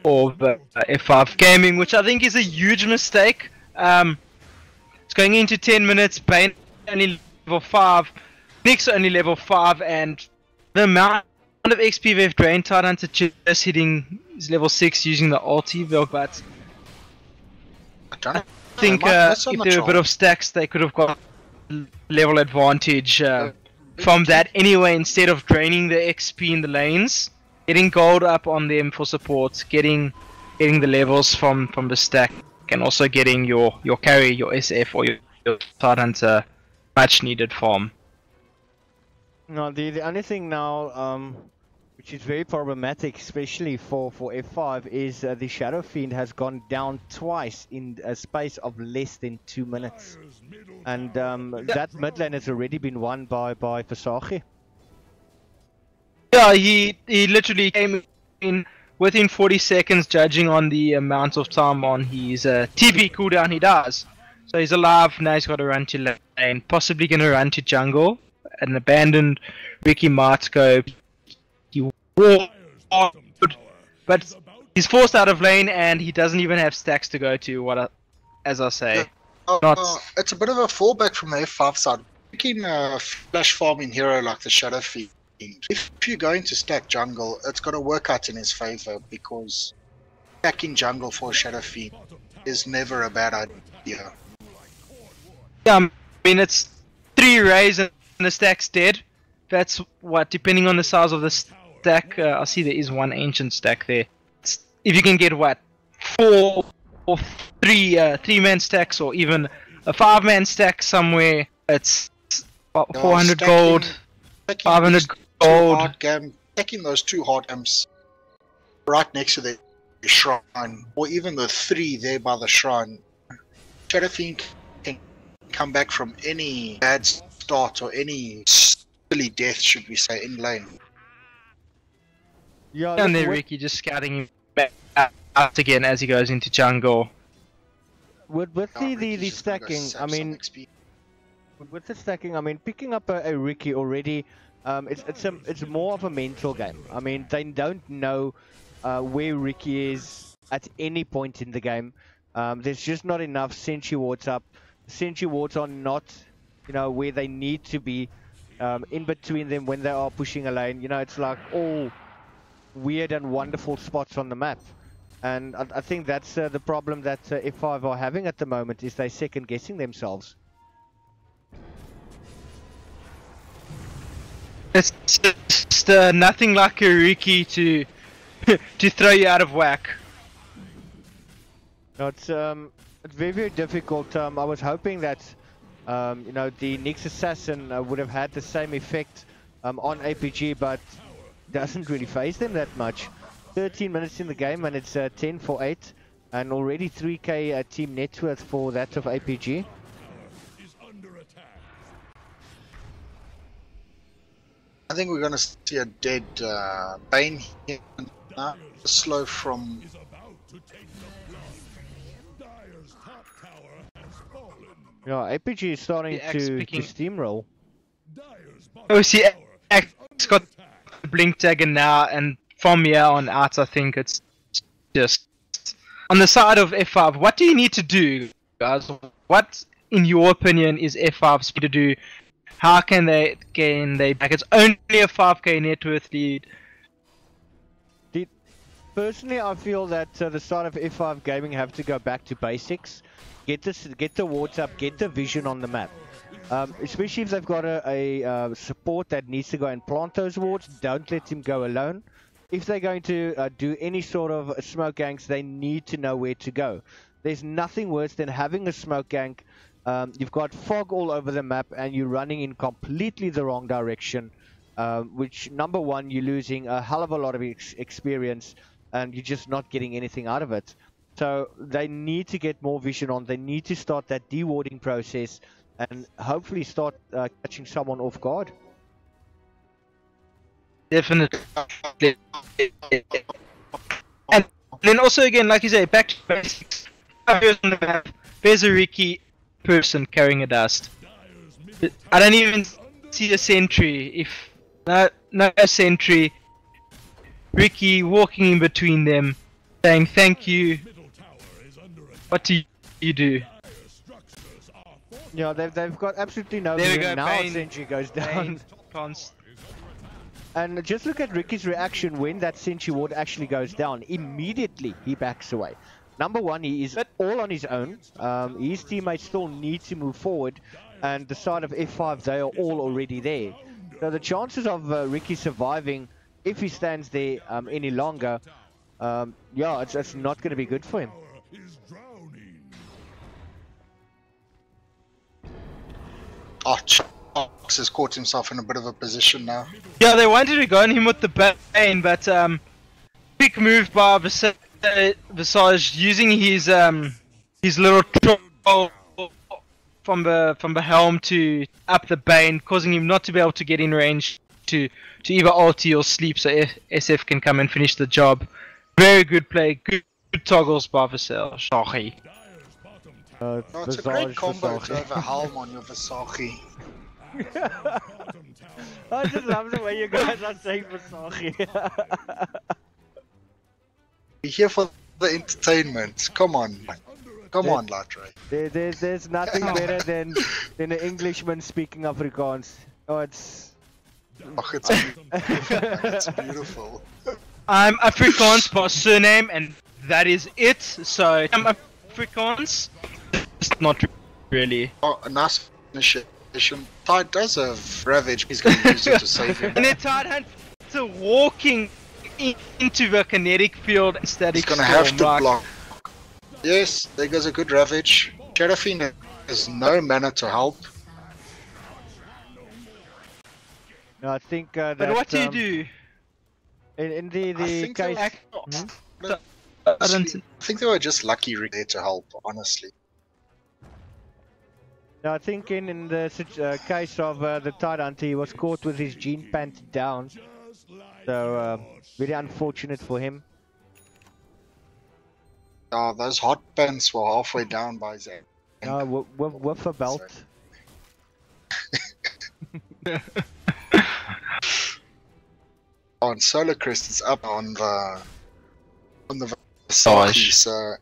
F5 Gaming, which I think is a huge mistake. It's going into 10 minutes, Bane only level 5, Nick's only level 5, and the amount of XP they've drained Tidehunter just hitting his level 6 using the ulti, but I think if there were a bit of stacks, they could have got level advantage from that anyway, instead of draining the XP in the lanes, getting gold up on them for support, getting the levels from the stack, and also getting your carry, your SF or your Tidehunter much needed farm. No, the only thing now, which is very problematic, especially for F5, is the Shadow Fiend has gone down twice in a space of less than 2 minutes. And that mid lane has already been won by Vasaki. Yeah, he literally came in within 40 seconds, judging on the amount of time on his TP cooldown he does. So he's alive, now he's got to run to lane, possibly going to run to jungle. An abandoned Ricky might go. He walked, but he's forced out of lane and he doesn't even have stacks to go to, as I say. It's a bit of a fallback from the F5 side. Picking a flash farming hero like the Shadow Fiend, if you're going to stack jungle, it's got to work out in his favor, because stacking jungle for a Shadow Fiend is never a bad idea. Yeah, I mean, it's 3 rays and the stack's dead. That's what, depending on the size of the stack, I see there is 1 ancient stack there. If you can get what, 4 or 3-man stacks, or even a 5-man stack somewhere, it's 400 gold, 500 gold. Stacking those 2 hard gems right next to the shrine, or even the 3 there by the shrine, Shadow Fiend can come back from any bad start or any silly death, should we say, in lane. Yeah, and there Ricky just scouting him back out again as he goes into jungle. With the stacking, I mean, with the stacking, I mean, picking up a Ricky already, it's more of a mental game. I mean, they don't know where Ricky is at any point in the game. There's just not enough sentry wards up. Sentry wards are not, where they need to be in between them when they are pushing a lane. It's like all weird and wonderful spots on the map. And I think that's the problem that F5 are having at the moment, is they second guessing themselves. It's just nothing like a Riki to throw you out of whack. No, it's very, very difficult. I was hoping that the Nyx Assassin would have had the same effect on APG, but doesn't really phase them that much. 13 minutes in the game and it's 10 for 8, and already 3k team net worth for that of APG. I think we're going to see a dead Bane here now, slow from... Yeah, APG is starting to steamroll. Oh, see, X got the blink tag now, and from here on out, I think it's just on the side of F5. What do you need to do, guys? What, in your opinion, is F5's to do? How can they gain they back? It's only a 5k net worth lead. Personally, I feel that the start of F5 gaming have to go back to basics. Get the wards up, get the vision on the map. Especially if they've got a support that needs to go and plant those wards, don't let him go alone. If they're going to do any sort of smoke ganks, they need to know where to go. There's nothing worse than having a smoke gank. You've got fog all over the map and you're running in completely the wrong direction. Which, number one, you're losing a hell of a lot of experience and you're just not getting anything out of it. So they need to get more vision on. They need to start that dewarding process and hopefully start catching someone off guard. Definitely. And then also again, like you say, back to basics. There's a Ricky person carrying a dust. I don't even see a sentry. If no sentry, Ricky walking in between them, saying thank you. What do you do? Yeah, they've got absolutely no There we vision. go, Now Bane. sentry goes down. And just look at Ricky's reaction when that sentry ward actually goes down. Immediately he backs away. Number one, he is all on his own. His teammates still need to move forward, and the side of F5, they are all already there. So the chances of Ricky surviving, if he stands there any longer, yeah, it's not going to be good for him. Oh, Chox has caught himself in a bit of a position now. Yeah, they wanted to go on him with the Bane, but quick move by Visage using his little troll from the helm to up the Bane, causing him not to be able to get in range to either ulti or sleep, so SF can come and finish the job. Very good play, good toggles by Visage. Sorry. No, it's a great combo to have a helm on your Visagi. I just love the way you guys are saying Visagi. We're here for the entertainment. Come on. Come on, Latre. There's nothing better than an Englishman speaking Afrikaans. Oh, it's beautiful. I'm Afrikaans by surname, and that is it. So I'm Afrikaans. Just not really. Oh, a nice initiation. Tide does have Ravage. He's going to use it to save him. And then Tide had to walking into the kinetic field and static. He's going to have to block. Yes, there goes a good Ravage. Shadowfiend has no mana to help. I think that, but what do you do? In the case... I think they were just lucky there to help, honestly. I think in the case of the Tide Hunter, he was caught with his gene pant down. So, very unfortunate for him. Oh, those hot pants were halfway down by his end. With a belt. On Solar Crest, it's up on the Visage, so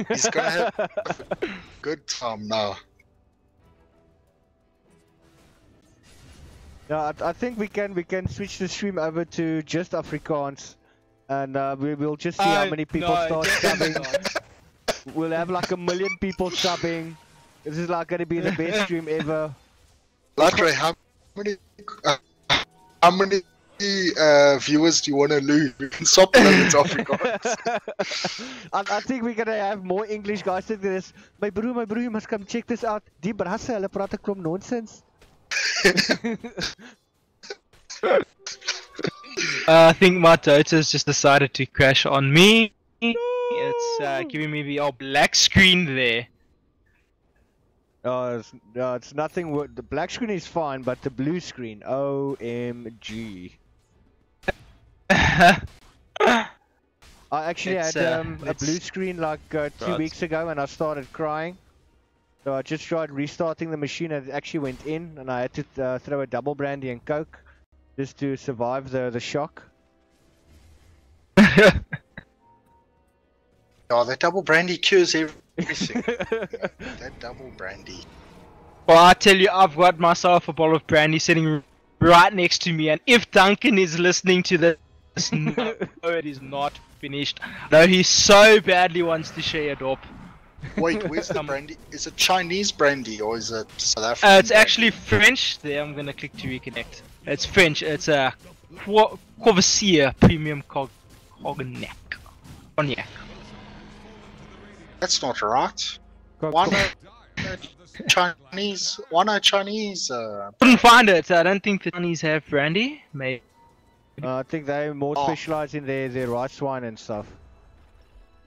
he's gonna have a good time now. Yeah, I think we can switch the stream over to just Afrikaans, and we will just see how many people start subbing. We'll have like 1 million people subbing. This is like gonna be the best stream ever. Latre, how many viewers do you want to lose? We can stop them with Afrikaans. I think we're gonna have more English guys to this. My bro, you must come check this out. Die brasse, hulle praat 'n klomp nonsense. I think my Dota's just decided to crash on me. No. It's giving me the old black screen there. It's nothing. The black screen is fine, but the blue screen, OMG. I actually had a blue screen like 2 weeks ago, and I started crying. So I just tried restarting the machine, and it actually went in, and I had to throw a double brandy and coke just to survive the shock. Oh, that double brandy cures everything. That double brandy. Well, I tell you, I've got myself a bottle of brandy sitting right next to me, and if Duncan is listening to this, no, it is not finished. No, he so badly wants to share a DOP. Wait, where's the brandy? Is it Chinese brandy or is it South African? It's actually French. There, I'm gonna click to reconnect. It's French. It's a Courvoisier Premium Cognac. That's not right. One Chinese. Couldn't find it. I don't think the Chinese have brandy. Maybe. I think they more specialize in their rice wine and stuff.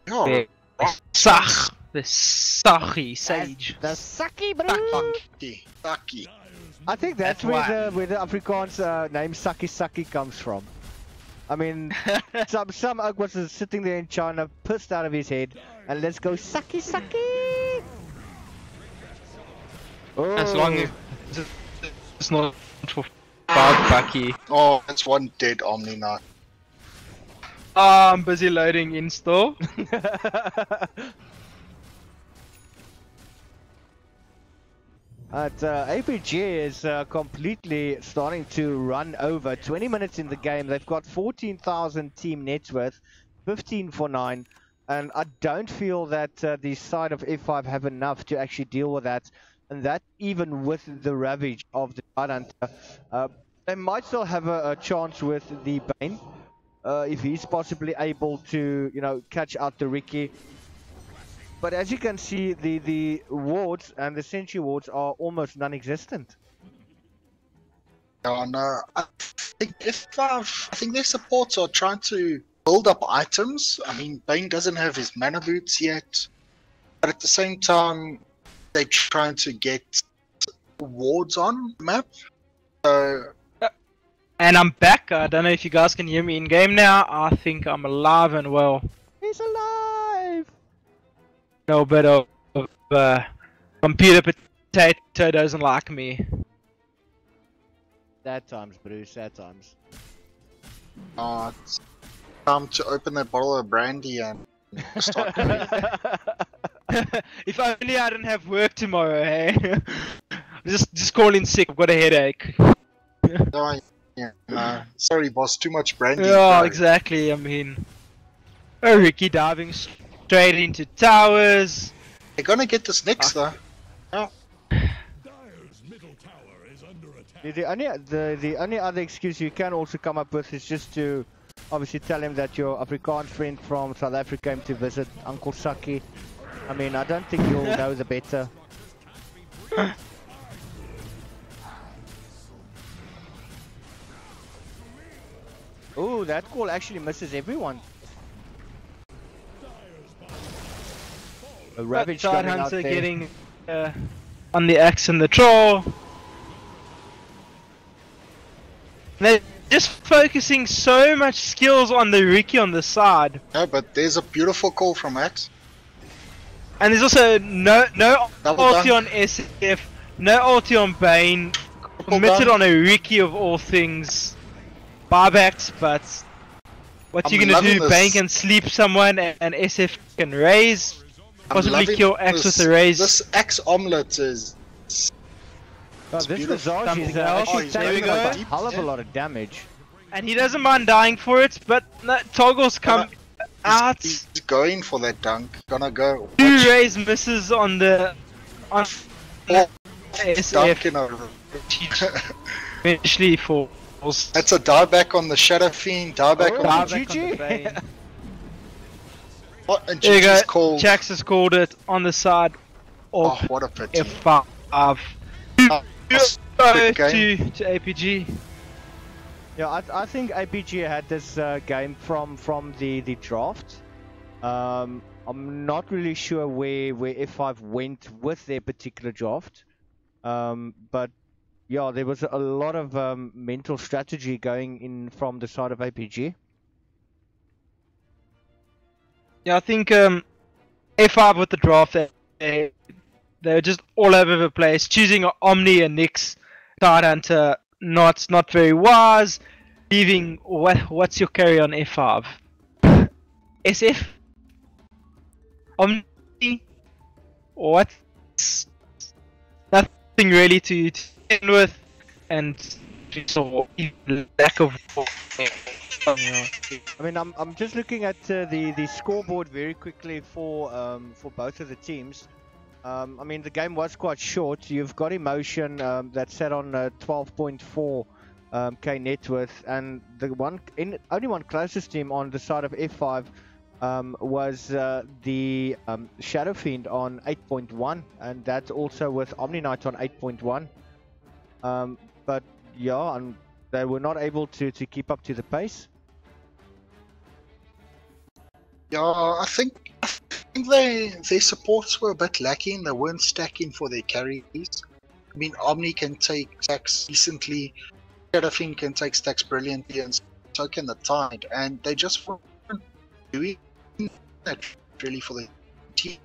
Oh, The Saki Sage. The Saki, bro. Saki. I think that's where the Afrikaans name Saki comes from. I mean, some oak was sitting there in China, pissed out of his head, and let's go Saki. Oh. As long as it's not for 5 Bucky. Oh, that's one dead Omni now. I'm busy loading install. APG is completely starting to run over. 20 minutes in the game. They've got 14,000 team net worth, 15 for 9. And I don't feel that the side of F5 have enough to actually deal with that. And that even with the ravage of the Tidehunter. They might still have a chance with the Bane. If he's possibly able to, catch out the Ricky. But as you can see, the wards and the sentry wards are almost non-existent. Oh no, I think their supports are trying to build up items. I mean, Bane doesn't have his mana boots yet, but at the same time, they're trying to get wards on the map. So. And I'm back. I don't know if you guys can hear me in game now. I think I'm alive and well. He's alive! No bit of computer potato doesn't like me. Sad times, Bruce, sad times. It's time to open that bottle of brandy and start doing it. If only I didn't have work tomorrow, hey? just call in sick, I've got a headache. No, yeah, sorry boss, too much brandy. Yeah, exactly, I mean... Ricky diving straight into towers. They're gonna get this next though. Oh. Dire's middle tower is under attack. The only other excuse you can also come up with is just to obviously tell him that your Afrikaans friend from South Africa came to visit Uncle Saki. I mean, I don't think you'll know the better. Oh, that call actually misses everyone. A ravage coming out there. Getting on the axe and the troll. They're just focusing so much skills on the Ricky on the side. Yeah, but there's a beautiful call from Axe. And there's also no ulti on SF, no ulti on Bane, committed on a Ricky of all things. Buybacks, but what you gonna do? Bane can sleep someone and SF can raise. Possibly kill Axe with a raise. This Axe omelette is... this Visage is actually taking a hell of a lot of damage. And he doesn't mind dying for it, but no, toggles come out. He's going for that dunk. Gonna go. 2 raise misses on the... SF. Eventually falls. That's a dieback on the Shadow Fiend, dieback on the GG. And there you go. called. Jax has called it on the side of what a pity. F5. To APG. Yeah, I think APG had this game from the draft. I'm not really sure where F5 went with their particular draft. But yeah, there was a lot of mental strategy going in from the side of APG. Yeah, I think F5 with the draft, they were just all over the place, choosing Omni and Nyx, Tidehunter, not very wise, leaving what's your carry on F5? SF? Omni? What's nothing really to end with, and just a lack of Yeah. I mean, I'm just looking at the scoreboard very quickly for both of the teams. I mean, the game was quite short. You've got Emotion that sat on 12.4 K net worth, and the only one closest to him on the side of F5 was the Shadow Fiend on 8.1, and that's also with Omni Knight on 8.1. But yeah, and they were not able to keep up to the pace. Yeah, I think their supports were a bit lacking. They weren't stacking for their carries. I mean, Omni can take stacks decently, Shadowfiend can take stacks brilliantly, and so can the Tide. And they just weren't doing that really for the team.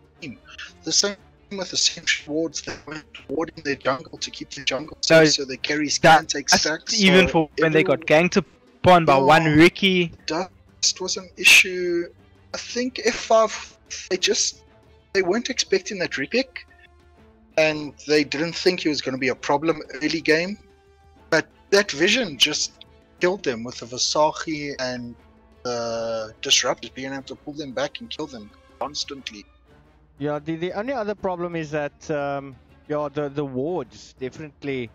The same with the Central Wards. They weren't warding their jungle to keep the jungle safe, so their carries can take stacks. Even so for when they got ganked upon by one Ricky. Dust was an issue. I think F5, they weren't expecting that repick, and they didn't think he was going to be a problem early game, but that vision just killed them with the Vasahi and the Disruptors being able to pull them back and kill them constantly. Yeah, the only other problem is that yeah, the wards definitely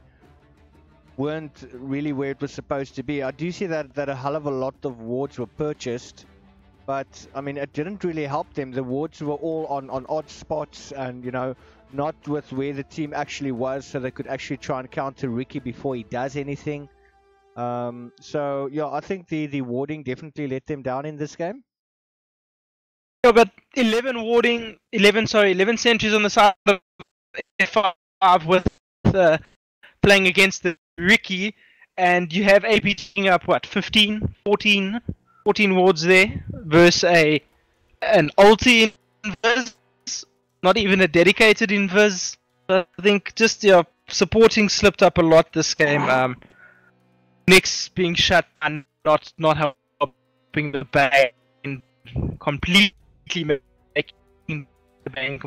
weren't really where it was supposed to be. I do see that a hell of a lot of wards were purchased, but I mean, it didn't really help them. The wards were all on odd spots, and you know, not with where the team actually was, so they could actually try and counter Ricky before he does anything. So yeah, I think the warding definitely let them down in this game. Yeah, but 11 sentries on the side of F5 with playing against the Ricky, and you have APG up what 14 wards there versus an ulti invis, not even a dedicated invis. I think just your supporting slipped up a lot this game. Nyx being shut and not helping the bang, completely making the bang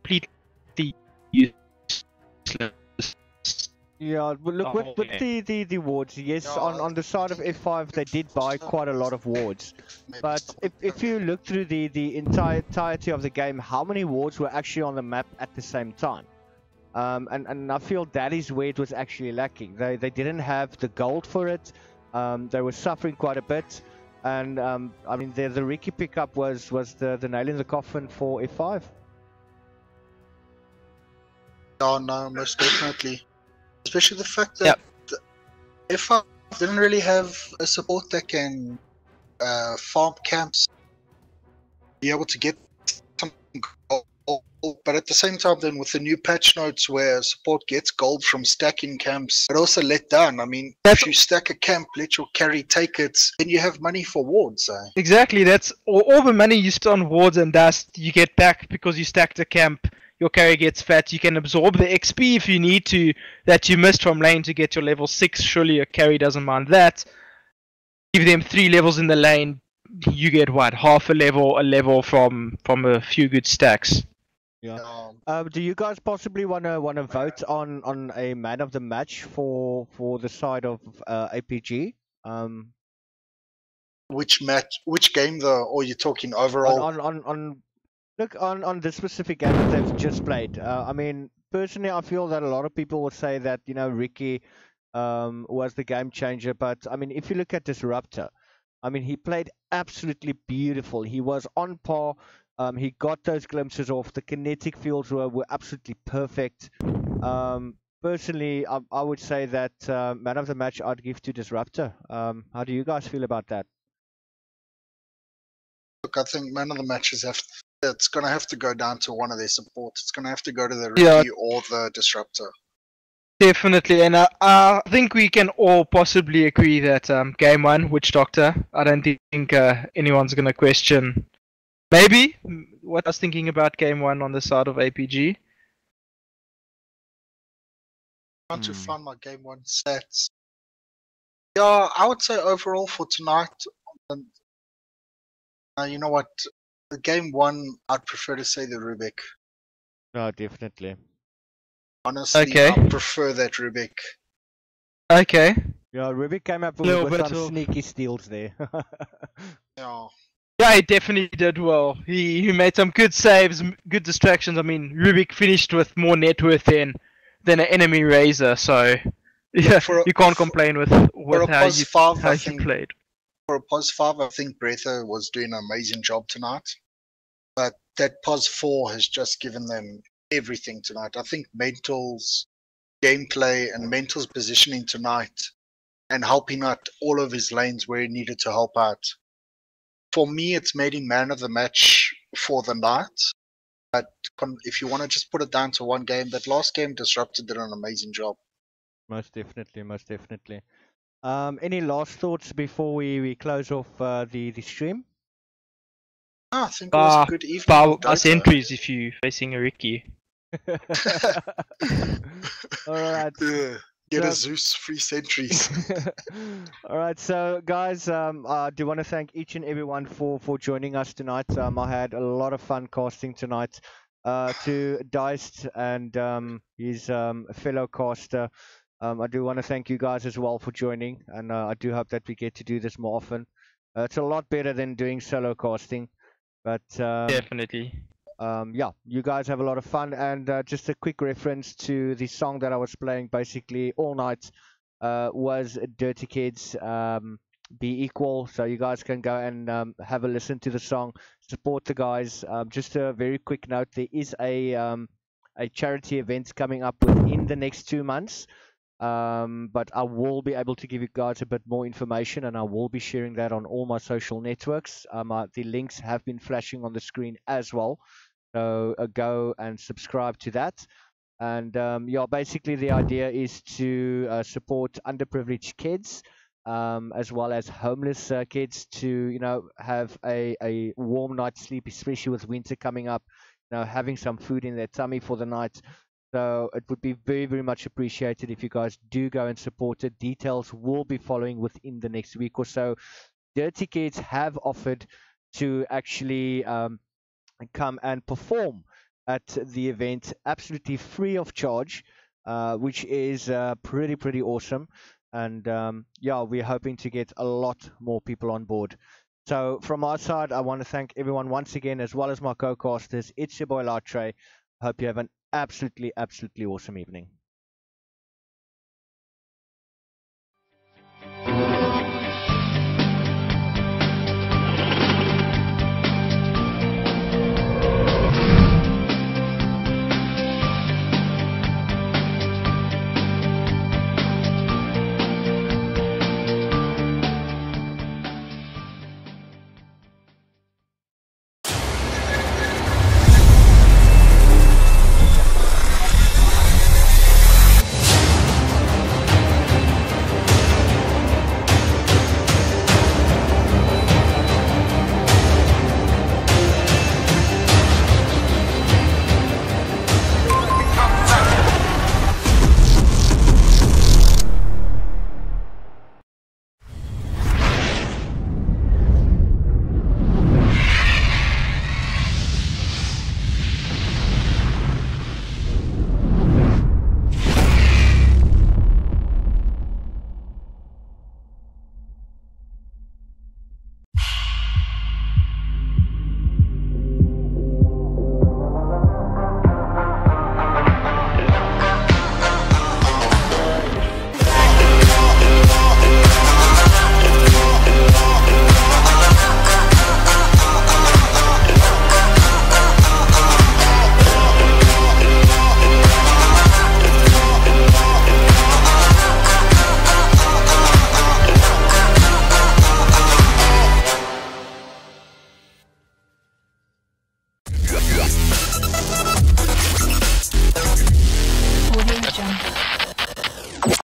completely useless. Yeah, but look, with the wards, yes, on the side of F5 they did buy quite a lot of wards, but if you look through the entirety of the game, how many wards were actually on the map at the same time? And I feel that is where it was actually lacking. They didn't have the gold for it. They were suffering quite a bit, and I mean the Ricky pickup was the nail in the coffin for F5. Oh no, most definitely. Especially the fact that F5 didn't really have a support that can farm camps, be able to get some gold, but at the same time, then with the new patch notes where support gets gold from stacking camps, it also let down. I mean, if you stack a camp, let your carry take it, then you have money for wards. Exactly, that's all the money you spend on wards and dust you get back because you stacked a camp. Your carry gets fat, you can absorb the XP if you need to, that you missed from lane to get your level 6, surely your carry doesn't mind that. Give them 3 levels in the lane, you get what, half a level from a few good stacks. Yeah. Do you guys possibly wanna vote on a man of the match for the side of APG? Which game though, or you're talking overall? Look, on this specific game that they've just played, I mean, personally, I feel that a lot of people will say that, you know, Ricky was the game changer, but I mean, if you look at Disruptor, I mean, he played absolutely beautiful. He was on par. He got those glimpses off. The kinetic fields were absolutely perfect. Personally, I would say that man of the match I'd give to Disruptor. How do you guys feel about that? Look, I think man of the matches it's going to have to go down to one of their supports. It's going to have to go to the Ricky or the Disruptor. Definitely, and I think we can all possibly agree that game 1, Witch Doctor, I don't think anyone's going to question. Maybe what I was thinking about game 1 on the side of APG. Trying to find my game 1 stats. Yeah, I would say overall for tonight, you know what? The game 1, I'd prefer to say the Rubik. No, definitely. Honestly, I prefer that Rubik. Okay. Yeah, Rubik came up Little with bit some of- sneaky steals there. Yeah. Yeah, he definitely did well. He made some good saves, good distractions. I mean, Rubik finished with more net worth than an enemy Razor, so yeah, for a- you can't complain with For a how pos 5, how I you think played. for a pos 5, I think Breather was doing an amazing job tonight. But that pos 4 has just given them everything tonight. I think Mental's gameplay and Mental's positioning tonight and helping out all of his lanes where he needed to help out. For me, it's made him man of the match for the night. But if you want to just put it down to one game, that last game Disrupted did an amazing job. Most definitely, most definitely. Any last thoughts before we close off the stream? I think it was a good evening of Power Dota. entries if you facing a Ricky. Alright. Yeah, get a So- Zeus free sentries. Alright, so guys, I do want to thank each and everyone for joining us tonight. I had a lot of fun casting tonight. To Deist and his fellow caster, I do want to thank you guys as well for joining, and I do hope that we get to do this more often. It's a lot better than doing solo casting, but Definitely. yeah, you guys have a lot of fun. And just a quick reference to the song that I was playing basically all night was Dirty Kids Be Equal. So you guys can go and have a listen to the song, support the guys. Just a very quick note, there is a charity event coming up within the next 2 months. But I will be able to give you guys a bit more information, and I will be sharing that on all my social networks. The links have been flashing on the screen as well. So go and subscribe to that. And yeah, basically the idea is to support underprivileged kids, as well as homeless kids to have a warm night's sleep, especially with winter coming up. Having some food in their tummy for the night. So it would be very, very much appreciated if you guys do go and support it. Details will be following within the next week or so. Dirty Kids have offered to actually come and perform at the event absolutely free of charge, which is pretty awesome. And yeah, we're hoping to get a lot more people on board. So from our side, I want to thank everyone once again, as well as my co-casters. It's your boy Lartre. Hope you have an absolutely awesome evening.